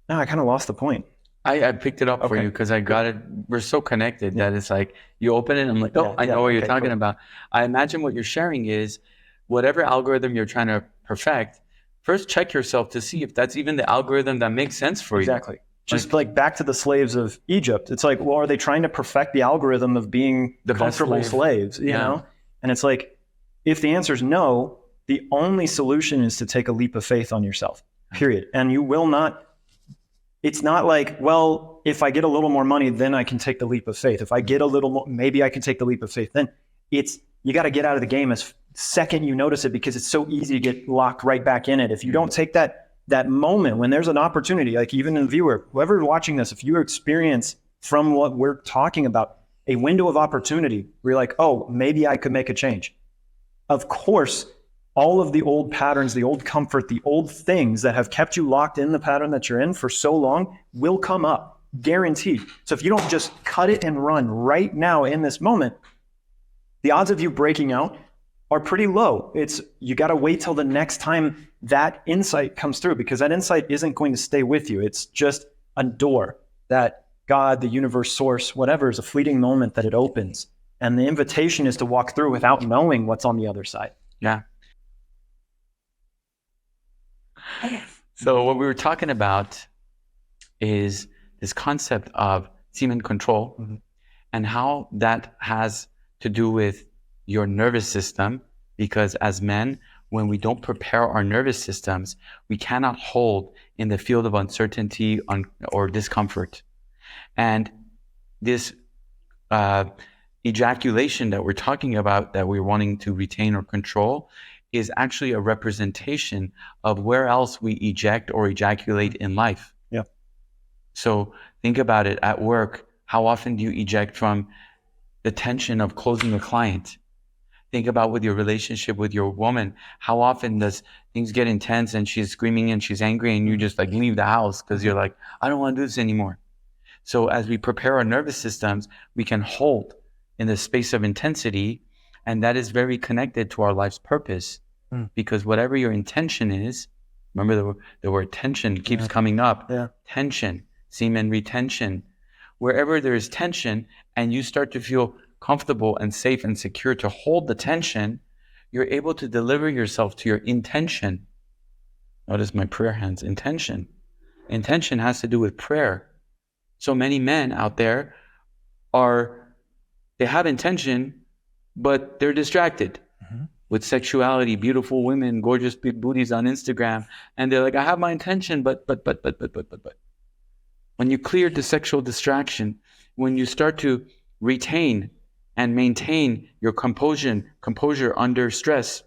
I kind of lost the point. I picked it up for you because I got it. We're so connected that it's like you open it and I'm like, I know what you're talking about. I imagine what you're sharing is whatever algorithm you're trying to perfect, first check yourself to see if that's even the algorithm that makes sense for you. Exactly. Just like back to the slaves of Egypt. It's like, well, are they trying to perfect the algorithm of being the comfortable slaves, you know? And it's like, if the answer is no, the only solution is to take a leap of faith on yourself, period. And you will not, it's not like, well, if I get a little more money, then I can take the leap of faith. If I get a little more, maybe I can take the leap of faith. Then it's, you got to get out of the game as second you notice it, because it's so easy to get locked right back in it. If you don't take that moment when there's an opportunity, like even in the viewer, whoever's watching this, if you experience from what we're talking about, a window of opportunity where you're like, oh, maybe I could make a change. Of course, all of the old patterns, the old comfort, the old things that have kept you locked in the pattern that you're in for so long will come up, guaranteed. So if you don't just cut it and run right now in this moment, the odds of you breaking out are pretty low. You got to wait till the next time that insight comes through, because that insight isn't going to stay with you. It's just a door that God, the universe, source, whatever, is a fleeting moment that it opens. And the invitation is to walk through without knowing what's on the other side. Yeah. So what we were talking about is this concept of semen control, and how that has to do with your nervous system, because as men, when we don't prepare our nervous systems, we cannot hold in the field of uncertainty or discomfort. And this ejaculation that we're talking about, that we're wanting to retain or control, is actually a representation of where else we eject or ejaculate in life. Yeah. So think about it at work. How often do you eject from the tension of closing a client? Think about with your relationship with your woman. How often does things get intense and she's screaming and she's angry and you just like leave the house because you're like, I don't want to do this anymore. So as we prepare our nervous systems, we can hold in the space of intensity, and that is very connected to our life's purpose. Because whatever your intention is, remember the word tension keeps coming up. Yeah. Tension, semen retention. Wherever there is tension and you start to feel comfortable and safe and secure to hold the tension, you're able to deliver yourself to your intention. Notice my prayer hands, intention. Intention has to do with prayer. So many men out there they have intention, but they're distracted with sexuality, beautiful women, gorgeous big booties on Instagram. And they're like, I have my intention, but. When you clear the sexual distraction, when you start to retain and maintain your composure under stress,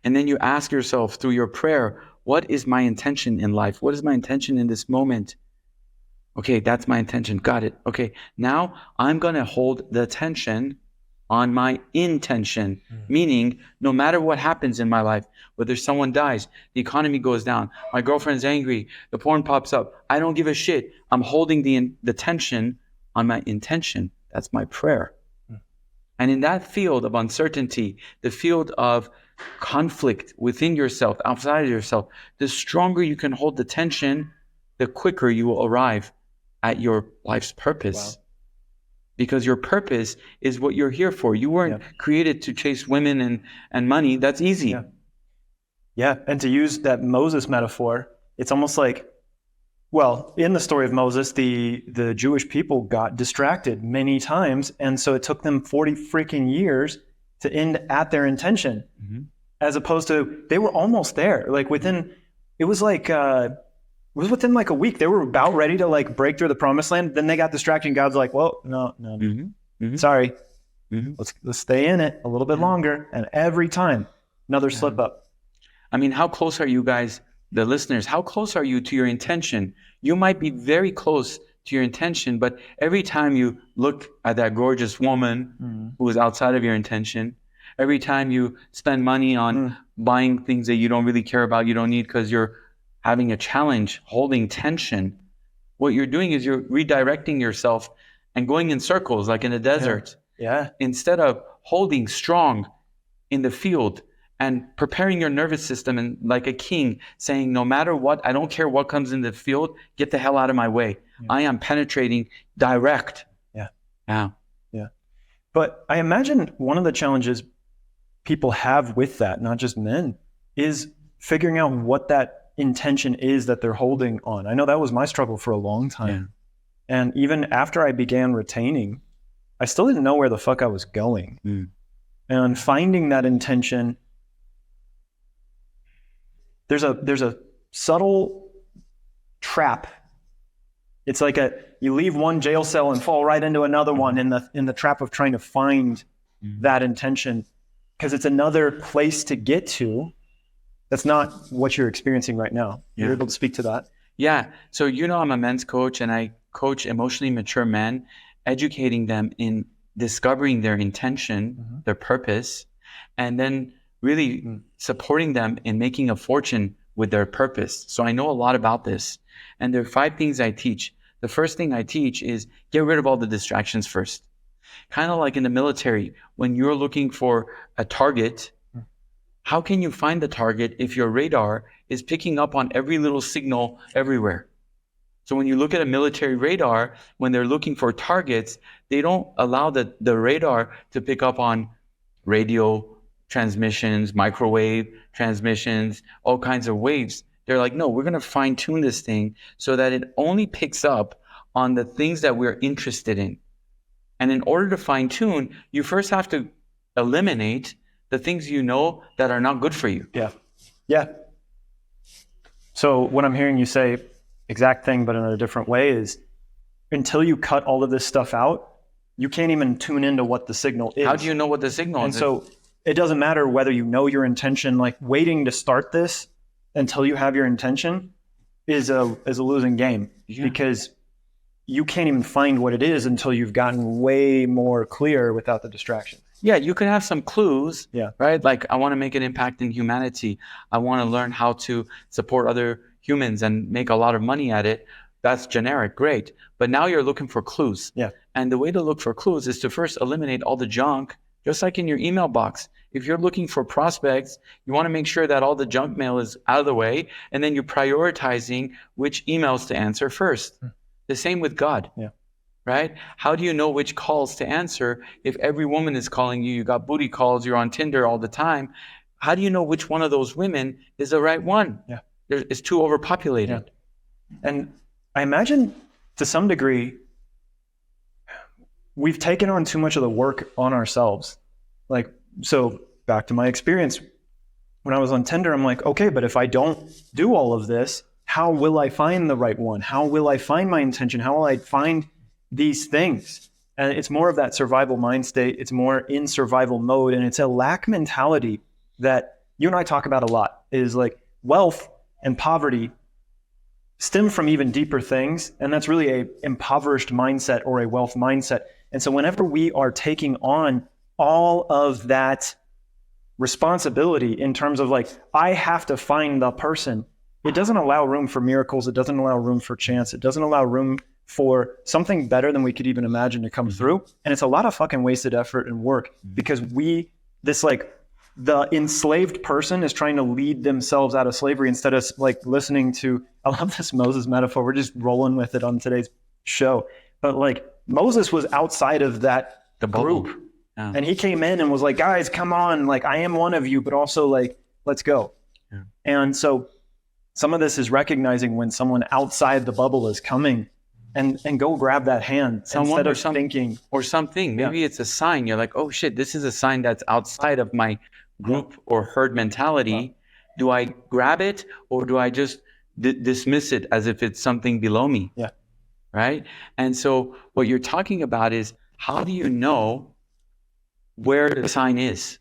and then you ask yourself through your prayer, what is my intention in life? What is my intention in this moment? Okay, that's my intention. Got it. Okay, now I'm going to hold the attention on my intention, meaning no matter what happens in my life, whether someone dies, the economy goes down, my girlfriend's angry, the porn pops up, I don't give a shit. I'm holding the tension on my intention. That's my prayer. And in that field of uncertainty, the field of conflict within yourself, outside of yourself, the stronger you can hold the tension, the quicker you will arrive at your life's purpose. Wow. Because your purpose is what you're here for. You weren't created to chase women and money. That's easy. Yeah, and to use that Moses metaphor, it's almost like, well, in the story of Moses, the Jewish people got distracted many times, and so it took them 40 freaking years to end at their intention, as opposed to they were almost there. Like it was like was within like a week. They were about ready to like break through the promised land. Then they got distracted. And God's like, well, no. Sorry. Let's stay in it a little bit longer. And every time, another slip up. I mean, how close are you guys, the listeners? How close are you to your intention? You might be very close to your intention, but every time you look at that gorgeous woman who is outside of your intention, every time you spend money on buying things that you don't really care about, you don't need because you're having a challenge, holding tension, what you're doing is you're redirecting yourself and going in circles like in a desert. Yeah. Instead of holding strong in the field and preparing your nervous system and like a king saying, no matter what, I don't care what comes in the field, get the hell out of my way. I am penetrating direct. Yeah. But I imagine one of the challenges people have with that, not just men, is figuring out what that intention is that they're holding on. I know that was my struggle for a long time. And even after I began retaining, I still didn't know where the fuck I was going. And finding that intention, there's a subtle trap. It's like you leave one jail cell and fall right into another one in the trap of trying to find that intention, because it's another place to get to that's not what you're experiencing right now. You're able to speak to that? Yeah. So, I'm a men's coach and I coach emotionally mature men, educating them in discovering their intention, their purpose, and then really supporting them in making a fortune with their purpose. So I know a lot about this. And there are 5 things I teach. The first thing I teach is get rid of all the distractions first. Kind of like in the military, when you're looking for a target, how can you find the target if your radar is picking up on every little signal everywhere? So when you look at a military radar, when they're looking for targets, they don't allow the radar to pick up on radio transmissions, microwave transmissions, all kinds of waves. They're like, no, we're going to fine tune this thing so that it only picks up on the things that we're interested in. And in order to fine tune, you first have to eliminate the things that are not good for you. Yeah. So what I'm hearing you say, exact thing, but in a different way, is until you cut all of this stuff out, you can't even tune into what the signal is. How do you know what the signal is? And so it doesn't matter whether you know your intention, like waiting to start this until you have your intention is a losing game, because you can't even find what it is until you've gotten way more clear without the distraction. Yeah, you can have some clues, right? Like, I want to make an impact in humanity. I want to learn how to support other humans and make a lot of money at it. That's generic, great. But now you're looking for clues. And the way to look for clues is to first eliminate all the junk, just like in your email box. If you're looking for prospects, you want to make sure that all the junk mail is out of the way, and then you're prioritizing which emails to answer first. The same with God. Right? How do you know which calls to answer if every woman is calling you? You got booty calls, you're on Tinder all the time. How do you know which one of those women is the right one? It's too overpopulated. And I imagine to some degree, we've taken on too much of the work on ourselves. Like, so back to my experience, when I was on Tinder, I'm like, okay, but if I don't do all of this, how will I find the right one? How will I find my intention? How will I find these things? And it's more of that survival mind state. It's more in survival mode. And it's a lack mentality that you and I talk about a lot, is like wealth and poverty stem from even deeper things. And that's really a impoverished mindset or a wealth mindset. And so whenever we are taking on all of that responsibility in terms of like, I have to find the person, it doesn't allow room for miracles. It doesn't allow room for chance. It doesn't allow room for something better than we could even imagine to come through. And it's a lot of fucking wasted effort and work, because the enslaved person is trying to lead themselves out of slavery instead of like listening to, I love this Moses metaphor. We're just rolling with it on today's show. But like Moses was outside of that group. And he came in and was like, guys, come on. Like, I am one of you, but also like, let's go. And so some of this is recognizing when someone outside the bubble is coming, and go grab that hand instead of thinking. Or something. Maybe it's a sign. You're like, oh shit, this is a sign that's outside of my group or herd mentality. Do I grab it, or do I just dismiss it as if it's something below me. Yeah. Right. And so what you're talking about is, how do you know where the sign is?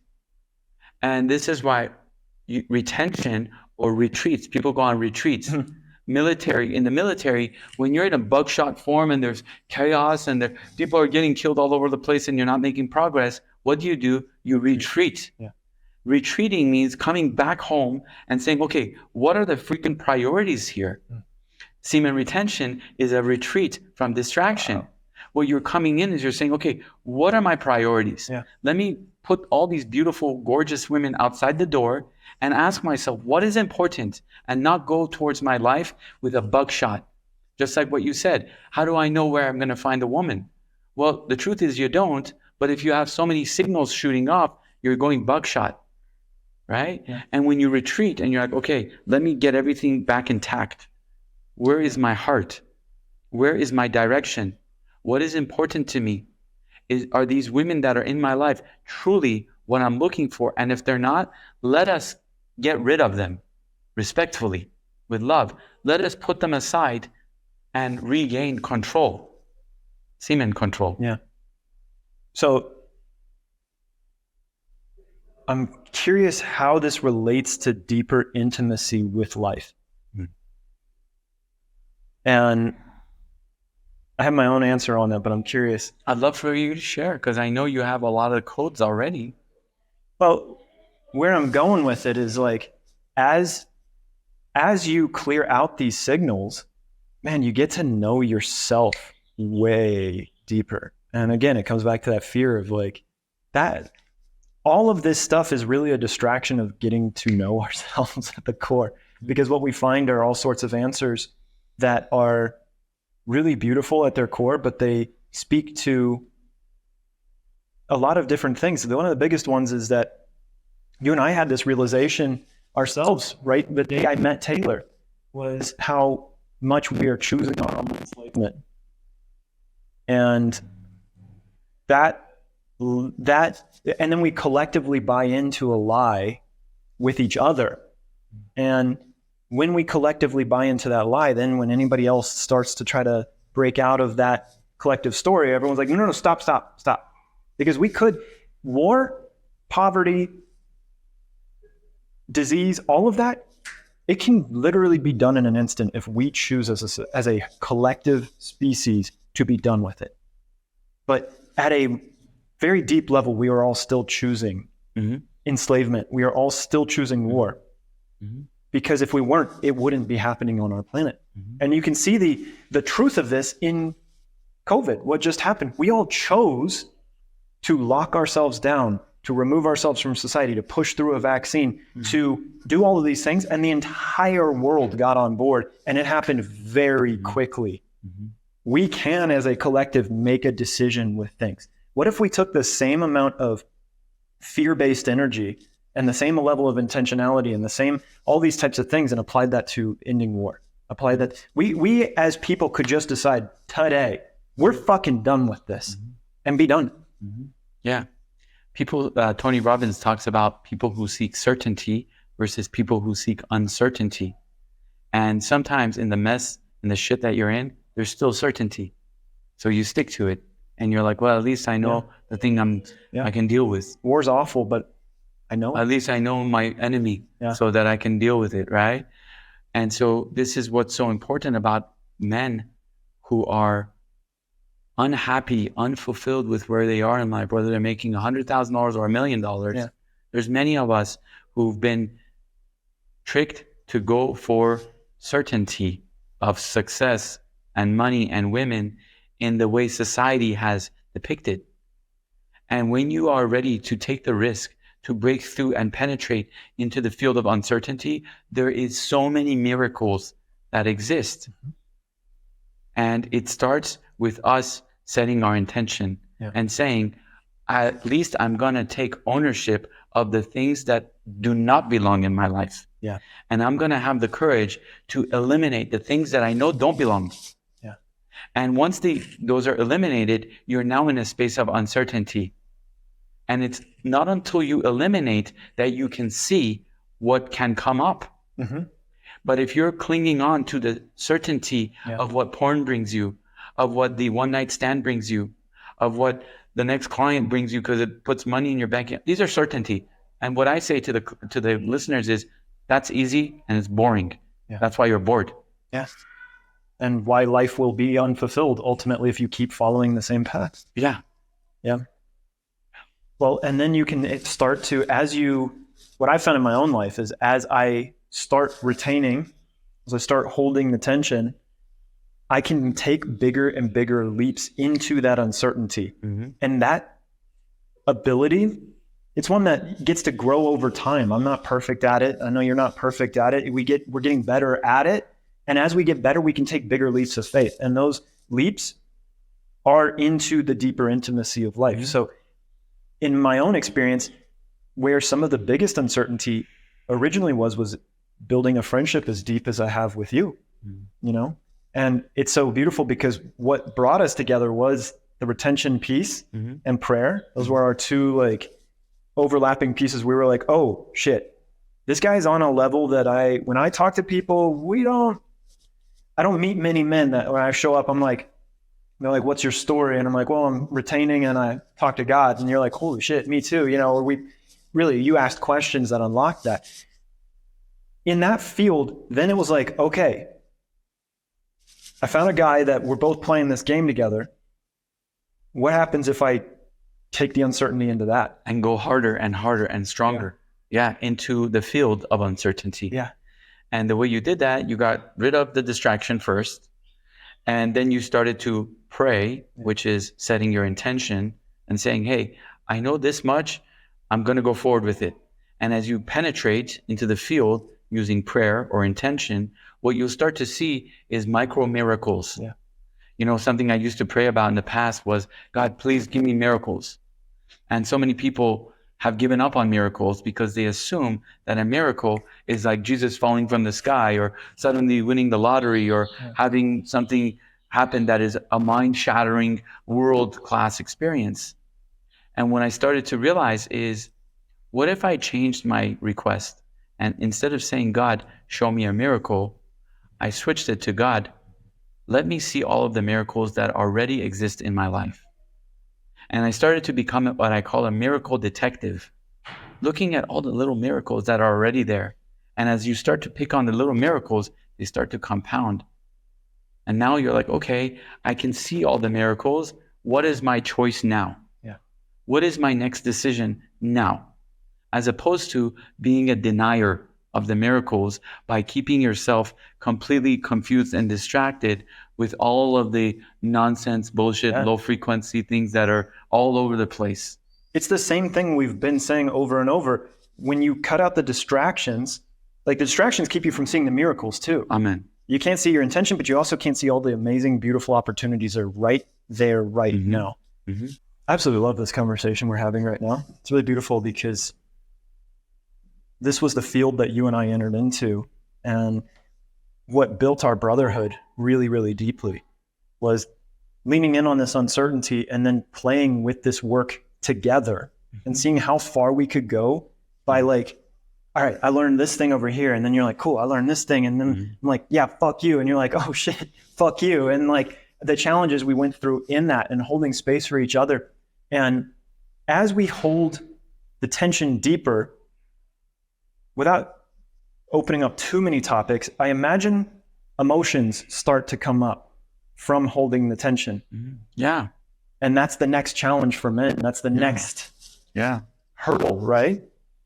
And this is why retention or retreats, people go on retreats. In the military, when you're in a buckshot form and there's chaos and people are getting killed all over the place and you're not making progress, what do? You retreat. Yeah. Retreating means coming back home and saying, okay, what are the freaking priorities here? Semen retention is a retreat from distraction. Wow. What you're coming in is you're saying, okay, what are my priorities? Yeah. Let me put all these beautiful, gorgeous women outside the door and ask myself, what is important? And not go towards my life with a buckshot. Just like what you said, how do I know where I'm going to find a woman? Well, the truth is you don't, but if you have so many signals shooting off, you're going buckshot, right? Yeah. And when you retreat and you're like, okay, let me get everything back intact. Where is my heart? Where is my direction? What is important to me? Are these women that are in my life truly what I'm looking for? And if they're not, let us get rid of them respectfully, with love. Let us put them aside and regain control, semen control. Yeah. So I'm curious how this relates to deeper intimacy with life. And I have my own answer on that, but I'm curious. I'd love for you to share, because I know you have a lot of codes already. Well, where I'm going with it is like, as you clear out these signals, man, you get to know yourself way deeper. And again, it comes back to that fear of like that. All of this stuff is really a distraction of getting to know ourselves at the core, because what we find are all sorts of answers that are really beautiful at their core, but they speak to a lot of different things. One of the biggest ones is that you and I had this realization ourselves, right? The day I met Taylor, was how much we are choosing our own enslavement. And and then we collectively buy into a lie with each other. And when we collectively buy into that lie, then when anybody else starts to try to break out of that collective story, everyone's like, no, stop. Because we could, war, poverty, disease, all of that, it can literally be done in an instant if we choose as a collective species to be done with it. But at a very deep level, we are all still choosing enslavement. We are all still choosing war. Because if we weren't, it wouldn't be happening on our planet. And you can see the truth of this in COVID, what just happened. We all chose to lock ourselves down, to remove ourselves from society, to push through a vaccine, to do all of these things. And the entire world got on board, and it happened very quickly. We can, as a collective, make a decision with things. What if we took the same amount of fear-based energy and the same level of intentionality and the same, all these types of things, and applied that to ending war? Apply that. We as people could just decide today, we're fucking done with this, and be done. Yeah. People, Tony Robbins talks about people who seek certainty versus people who seek uncertainty. And sometimes in the mess, in the shit that you're in, there's still certainty. So you stick to it. And you're like, well, at least I know the thing I can deal with. War's awful, but I know. At least I know my enemy so that I can deal with it, right? And so this is what's so important about men who are unhappy, unfulfilled with where they are in life, whether they're making $100,000 or $1 million. Yeah. There's many of us who've been tricked to go for certainty of success and money and women in the way society has depicted. And when you are ready to take the risk to break through and penetrate into the field of uncertainty, there is so many miracles that exist. And it starts with us setting our intention and saying, at least I'm going to take ownership of the things that do not belong in my life. Yeah. And I'm going to have the courage to eliminate the things that I know don't belong. Yeah. And once those are eliminated, you're now in a space of uncertainty. And it's not until you eliminate that you can see what can come up. But if you're clinging on to the certainty of what porn brings you, of what the one night stand brings you, of what the next client brings you because it puts money in your bank account, these are certainty. And what I say to the listeners is, that's easy and it's boring. Yeah. That's why you're bored. Yes. And why life will be unfulfilled ultimately if you keep following the same path. Yeah. Yeah. Well, and then you can start to, what I found in my own life is as I start retaining, as I start holding the tension, I can take bigger and bigger leaps into that uncertainty. Mm-hmm. And that ability, it's one that gets to grow over time. I'm not perfect at it. I know you're not perfect at it. We're getting better at it. And as we get better, we can take bigger leaps of faith. And those leaps are into the deeper intimacy of life. Mm-hmm. So in my own experience, where some of the biggest uncertainty originally was building a friendship as deep as I have with you, you know? And it's so beautiful because what brought us together was the retention piece and prayer. Those were our two like overlapping pieces. We were like, oh shit, this guy's on a level that when I talk to people, I don't meet many men that when I show up, I'm like, they're like, what's your story? And I'm like, well, I'm retaining and I talk to God. And you're like, holy shit, me too. You know, or you asked questions that unlocked that. In that field, then it was like, okay, I found a guy that we're both playing this game together. What happens if I take the uncertainty into that? And go harder and harder and stronger. Yeah, into the field of uncertainty. Yeah. And the way you did that, you got rid of the distraction first. And then you started to pray, which is setting your intention and saying, hey, I know this much, I'm going to go forward with it. And as you penetrate into the field using prayer or intention, what you'll start to see is micro miracles. Yeah. You know, something I used to pray about in the past was, God, please give me miracles. And so many people have given up on miracles because they assume that a miracle is like Jesus falling from the sky or suddenly winning the lottery or having something happen that is a mind-shattering, world-class experience. And when I started to realize is, what if I changed my request? And instead of saying, God, show me a miracle, I switched it to, God, let me see all of the miracles that already exist in my life. And I started to become what I call a miracle detective, looking at all the little miracles that are already there. And as you start to pick on the little miracles, they start to compound. And now you're like, okay, I can see all the miracles. What is my choice now? Yeah. What is my next decision now? As opposed to being a denier of the miracles by keeping yourself completely confused and distracted with all of the nonsense, bullshit, low frequency things that are all over the place. It's the same thing we've been saying over and over. When you cut out the distractions, like the distractions keep you from seeing the miracles too. Amen. You can't see your intention, but you also can't see all the amazing, beautiful opportunities that are right there, right now. Mm-hmm. I absolutely love this conversation we're having right now. It's really beautiful because this was the field that you and I entered into. And what built our brotherhood really, really deeply was leaning in on this uncertainty and then playing with this work together and seeing how far we could go by like, all right, I learned this thing over here. And then you're like, cool, I learned this thing. And then I'm like, yeah, fuck you. And you're like, oh shit, fuck you. And like the challenges we went through in that and holding space for each other. And as we hold the tension deeper, without opening up too many topics, I imagine emotions start to come up from holding the tension. Yeah. And that's the next challenge for men. That's the next hurdle, right?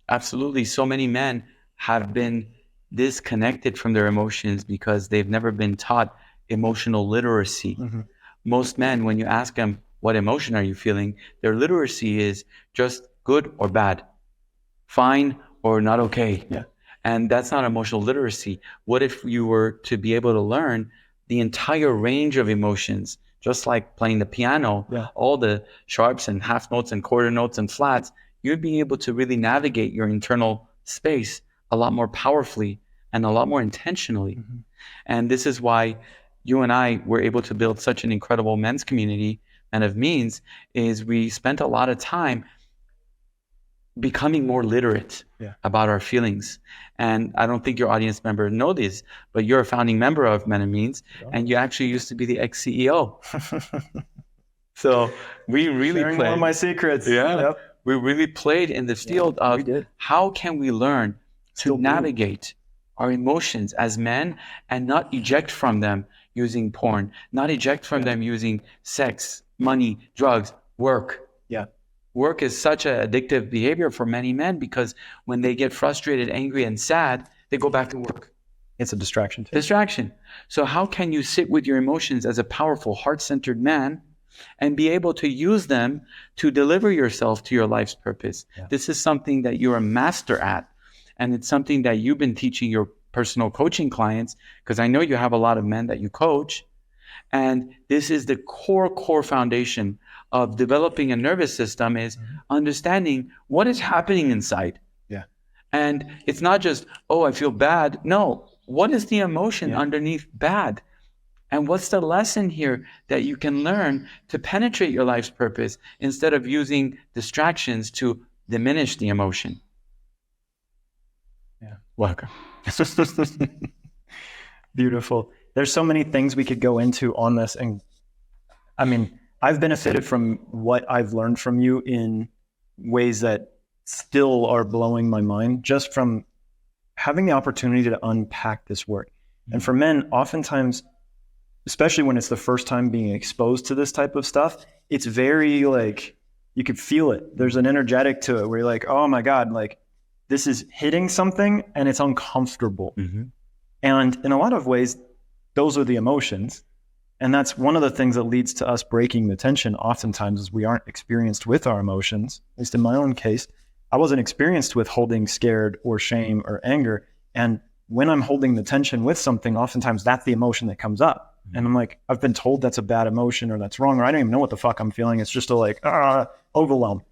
Absolutely. So many men have been disconnected from their emotions because they've never been taught emotional literacy. Most men, when you ask them, what emotion are you feeling? Their literacy is just good or bad, fine or not okay. Yeah. And that's not emotional literacy. What if you were to be able to learn the entire range of emotions, just like playing the piano, all the sharps and half notes and quarter notes and flats, you'd be able to really navigate your internal space a lot more powerfully and a lot more intentionally. And this is why you and I were able to build such an incredible men's community. And of means is we spent a lot of time becoming more literate about our feelings. And I don't think your audience members know this, but you're a founding member of Men and Means, and you actually used to be the ex-CEO. So we really Sharing played one of my secrets. we really played in the field of how can we learn to navigate our emotions as men and not eject from them using porn, not eject from them using sex, money, drugs, work. Work is such an addictive behavior for many men because when they get frustrated, angry, and sad, they go back to work. It's a distraction too. Distraction. So how can you sit with your emotions as a powerful, heart-centered man and be able to use them to deliver yourself to your life's purpose? This is something that you're a master at. And it's something that you've been teaching your personal coaching clients, because I know you have a lot of men that you coach. And this is the core foundation of developing a nervous system, is understanding what is happening inside. And it's not just, oh, I feel bad. No, what is the emotion underneath bad? And what's the lesson here that you can learn to penetrate your life's purpose instead of using distractions to diminish the emotion? Welcome. Beautiful. There's so many things we could go into on this. And I mean, I've benefited from what I've learned from you in ways that still are blowing my mind, just from having the opportunity to unpack this work. And for men, oftentimes, especially when it's the first time being exposed to this type of stuff, it's very like, you could feel it. There's an energetic to it where you're like, oh my God, like this is hitting something and it's uncomfortable. And in a lot of ways, those are the emotions. And that's one of the things that leads to us breaking the tension oftentimes, is we aren't experienced with our emotions. At least in my own case, I wasn't experienced with holding scared or shame or anger. And when I'm holding the tension with something, oftentimes that's the emotion that comes up. And I'm like, I've been told that's a bad emotion or that's wrong, or I don't even know what the fuck I'm feeling. It's just overwhelm.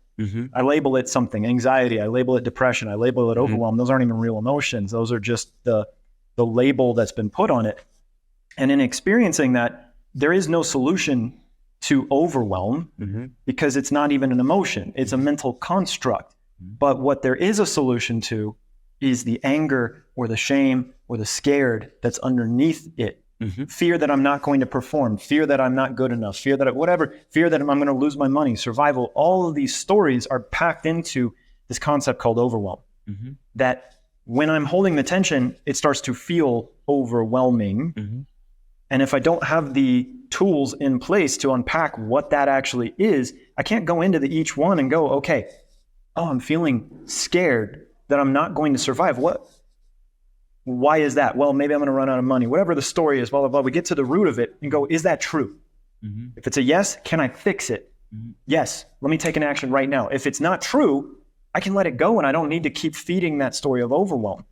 I label it something, anxiety. I label it depression. I label it overwhelm. Those aren't even real emotions. Those are just the label that's been put on it. And in experiencing that, there is no solution to overwhelm because it's not even an emotion. It's a mental construct. But what there is a solution to is the anger or the shame or the scared that's underneath it. Fear that I'm not going to perform, fear that I'm not good enough, fear that fear that I'm going to lose my money, survival. All of these stories are packed into this concept called overwhelm. That when I'm holding the tension, it starts to feel overwhelming. And if I don't have the tools in place to unpack what that actually is, I can't go into each one and go, okay, I'm feeling scared that I'm not going to survive. Why is that? Well, maybe I'm going to run out of money. Whatever the story is, blah, blah, blah. We get to the root of it and go, is that true? If it's a yes, can I fix it? Yes, let me take an action right now. If it's not true, I can let it go and I don't need to keep feeding that story of overwhelm.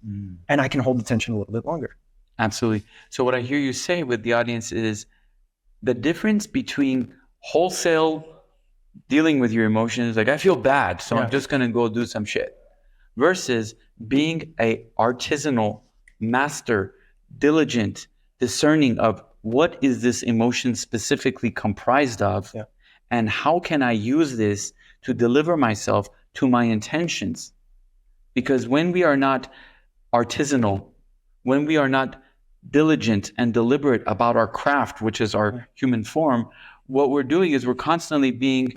And I can hold the tension a little bit longer. Absolutely. So what I hear you say with the audience is the difference between wholesale dealing with your emotions, like I feel bad, so I'm just going to go do some shit, versus being a artisanal, master, diligent, discerning of what is this emotion specifically comprised of, and how can I use this to deliver myself to my intentions? Because when we are not artisanal, when we are not diligent and deliberate about our craft, which is our human form, what we're doing is we're constantly being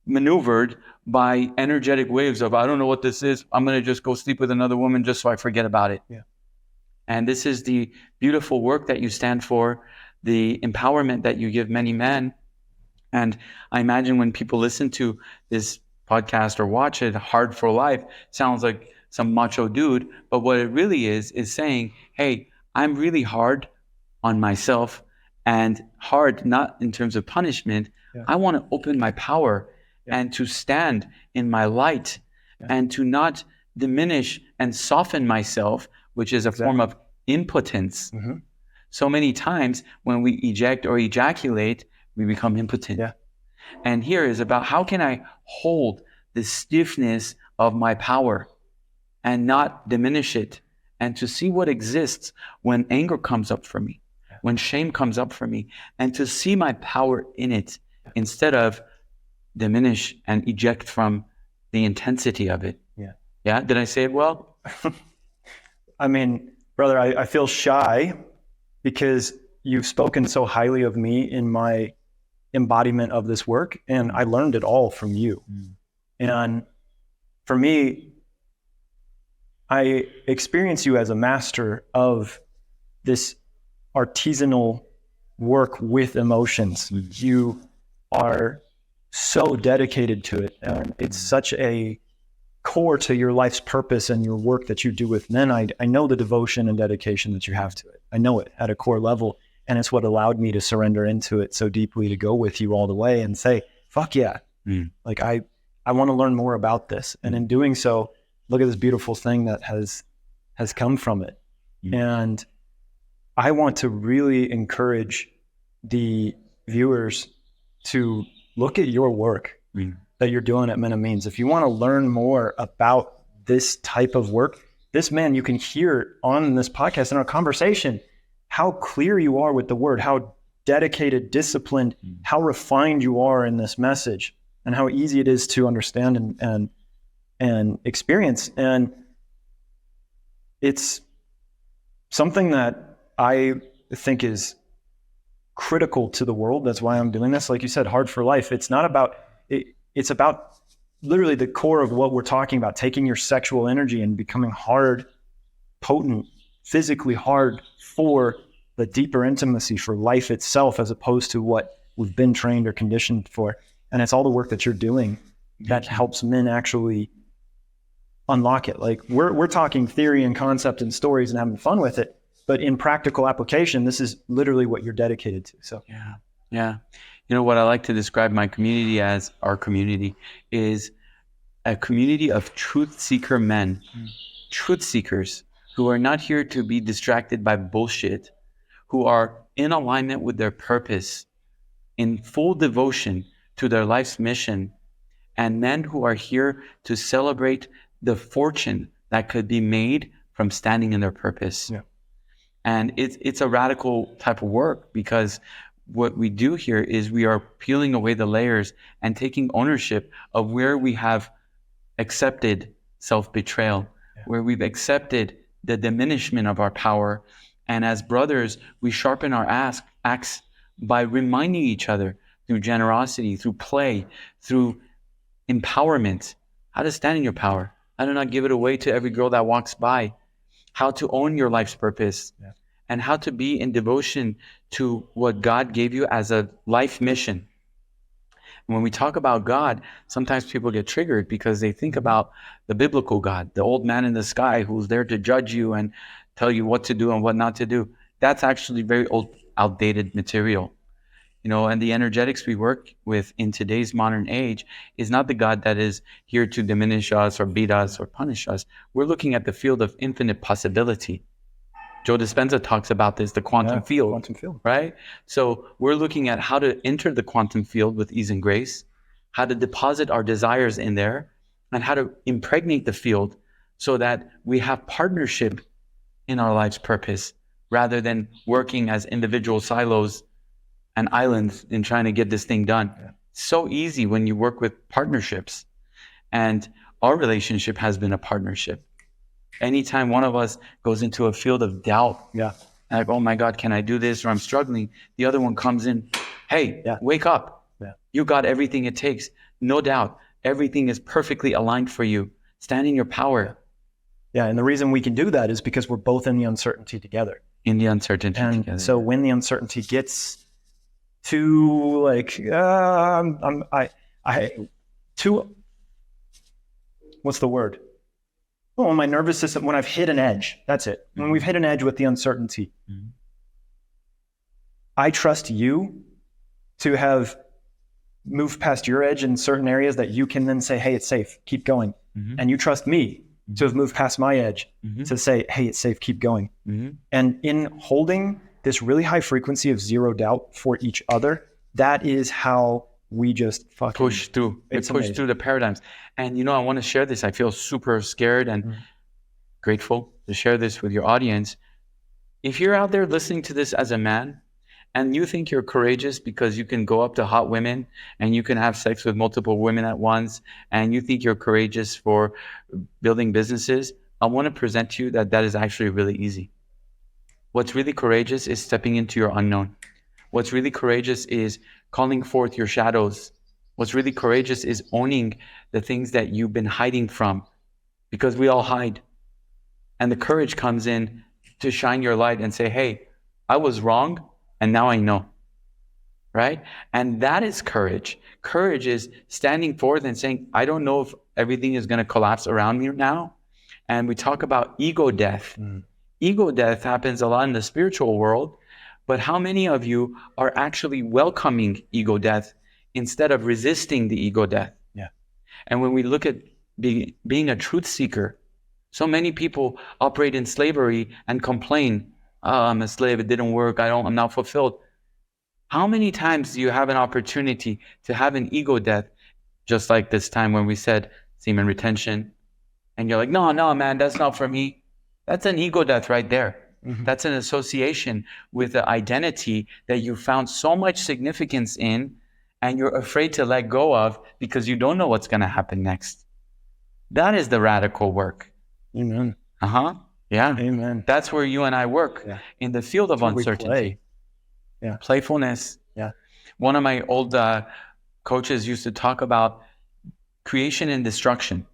maneuvered by energetic waves of, I don't know what this is. I'm going to just go sleep with another woman just so I forget about it. And this is the beautiful work that you stand for, the empowerment that you give many men. And I imagine when people listen to this podcast or watch it, Hard for Life sounds like some macho dude, but what it really is saying, hey, I'm really hard on myself, and hard not in terms of punishment. I want to open my power and to stand in my light and to not diminish and soften myself, which is a form of impotence. So many times when we eject or ejaculate, we become impotent. And here is about how can I hold the stiffness of my power and not diminish it, and to see what exists when anger comes up for me, when shame comes up for me, and to see my power in it instead of diminish and eject from the intensity of it. Yeah, did I say it well? I mean, brother, I feel shy because you've spoken so highly of me in my embodiment of this work, and I learned it all from you. And for me, I experience you as a master of this artisanal work with emotions. You are so dedicated to it, and it's such a core to your life's purpose and your work that you do with men. I know the devotion and dedication that you have to it. I know it at a core level, and it's what allowed me to surrender into it so deeply, to go with you all the way and say, fuck yeah. Like I want to learn more about this. And in doing so, look at this beautiful thing that has come from it. And I want to really encourage the viewers to look at your work that you're doing at Men of Means. If you want to learn more about this type of work, this man, you can hear on this podcast in our conversation how clear you are with the word, how dedicated, disciplined, how refined you are in this message, and how easy it is to understand and experience. And it's something that I think is critical to the world. That's why I'm doing this. Like you said, Hard for Life. It's not about it. It's about literally the core of what we're talking about, taking your sexual energy and becoming hard, potent, physically hard for the deeper intimacy, for life itself, as opposed to what we've been trained or conditioned for. And it's all the work that you're doing that helps men actually unlock it. Like we're talking theory and concept and stories and having fun with it, but in practical application, this is literally what you're dedicated to. So yeah. You know, what I like to describe my community as, our community, is a community of truth seeker men, truth seekers who are not here to be distracted by bullshit, who are in alignment with their purpose, in full devotion to their life's mission, and men who are here to celebrate the fortune that could be made from standing in their purpose. Yeah. And it's a radical type of work, because what we do here is we are peeling away the layers and taking ownership of where we have accepted self-betrayal, where we've accepted the diminishment of our power. And as brothers, we sharpen our axe by reminding each other through generosity, through play, through empowerment, how to stand in your power, how to not give it away to every girl that walks by, how to own your life's purpose, and how to be in devotion to what God gave you as a life mission. And when we talk about God, sometimes people get triggered because they think about the biblical God, the old man in the sky who's there to judge you and tell you what to do and what not to do. That's actually very old, outdated material. You know, and the energetics we work with in today's modern age is not the God that is here to diminish us or beat us or punish us. We're looking at the field of infinite possibility. Joe Dispenza talks about this, the quantum field, right? So we're looking at how to enter the quantum field with ease and grace, how to deposit our desires in there, and how to impregnate the field so that we have partnership in our life's purpose, rather than working as individual silos and islands in trying to get this thing done. So easy when you work with partnerships. And our relationship has been a partnership. Anytime one of us goes into a field of doubt, like, oh my God, can I do this? Or I'm struggling, the other one comes in, hey, wake up. You got everything it takes. No doubt. Everything is perfectly aligned for you. Stand in your power. And the reason we can do that is because we're both in the uncertainty together. Together. So when the uncertainty gets too what's the word? Well, my nervous system, when I've hit an edge, that's it. When we've hit an edge with the uncertainty, I trust you to have moved past your edge in certain areas that you can then say, hey, it's safe, keep going. And you trust me to have moved past my edge to say, hey, it's safe, keep going. And in holding this really high frequency of zero doubt for each other, that is how we just fucking push through. Push through the paradigms. And you know, I want to share this. I feel super scared and grateful to share this with your audience. If you're out there listening to this as a man and you think you're courageous because you can go up to hot women and you can have sex with multiple women at once, and you think you're courageous for building businesses, I want to present to you that that is actually really easy. What's really courageous is stepping into your unknown. What's really courageous is calling forth your shadows. What's really courageous is owning the things that you've been hiding from, because we all hide. And the courage comes in to shine your light and say, hey, I was wrong, and now I know, right? And that is courage. Courage is standing forth and saying, I don't know if everything is going to collapse around me now. And we talk about ego death. Ego death happens a lot in the spiritual world, but how many of you are actually welcoming ego death instead of resisting the ego death? Yeah. And when we look at being a truth seeker, so many people operate in slavery and complain, oh, I'm a slave, it didn't work, I'm not fulfilled. How many times do you have an opportunity to have an ego death, just like this time when we said semen retention, and you're like, no, man, that's not for me. That's an ego death right there. That's an association with the identity that you found so much significance in, and you're afraid to let go of because you don't know what's going to happen next. That is the radical work. Amen. Yeah. Amen. That's where you and I work, in the field of uncertainty. Play. Yeah. Playfulness. Yeah. One of my old coaches used to talk about creation and destruction.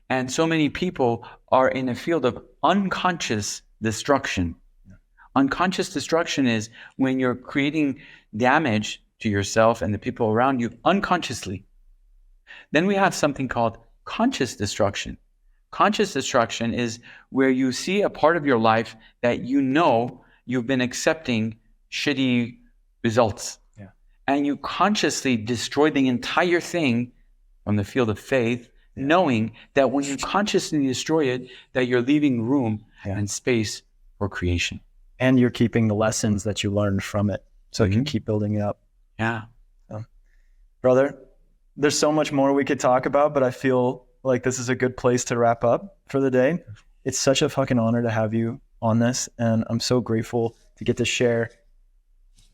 And so many people are in a field of unconscious destruction. Yeah. Unconscious destruction is when you're creating damage to yourself and the people around you unconsciously. Then we have something called conscious destruction. Conscious destruction is where you see a part of your life that you know you've been accepting shitty results. Yeah. And you consciously destroy the entire thing from the field of faith, knowing that when you consciously destroy it, that you're leaving room and space for creation. And you're keeping the lessons that you learned from it, so you can keep building it up. Yeah. So, brother, there's so much more we could talk about, but I feel like this is a good place to wrap up for the day. It's such a fucking honor to have you on this, and I'm so grateful to get to share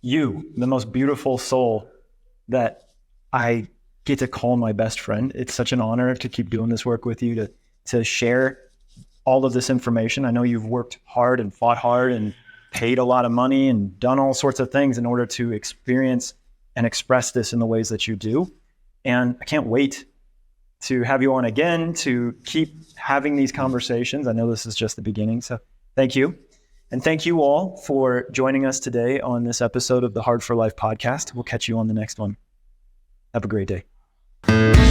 you, the most beautiful soul that I get to call my best friend. It's such an honor to keep doing this work with you, to share all of this information. I know you've worked hard and fought hard and paid a lot of money and done all sorts of things in order to experience and express this in the ways that you do. And I can't wait to have you on again, to keep having these conversations. I know this is just the beginning. So thank you. And thank you all for joining us today on this episode of the Hard for Life podcast. We'll catch you on the next one. Have a great day.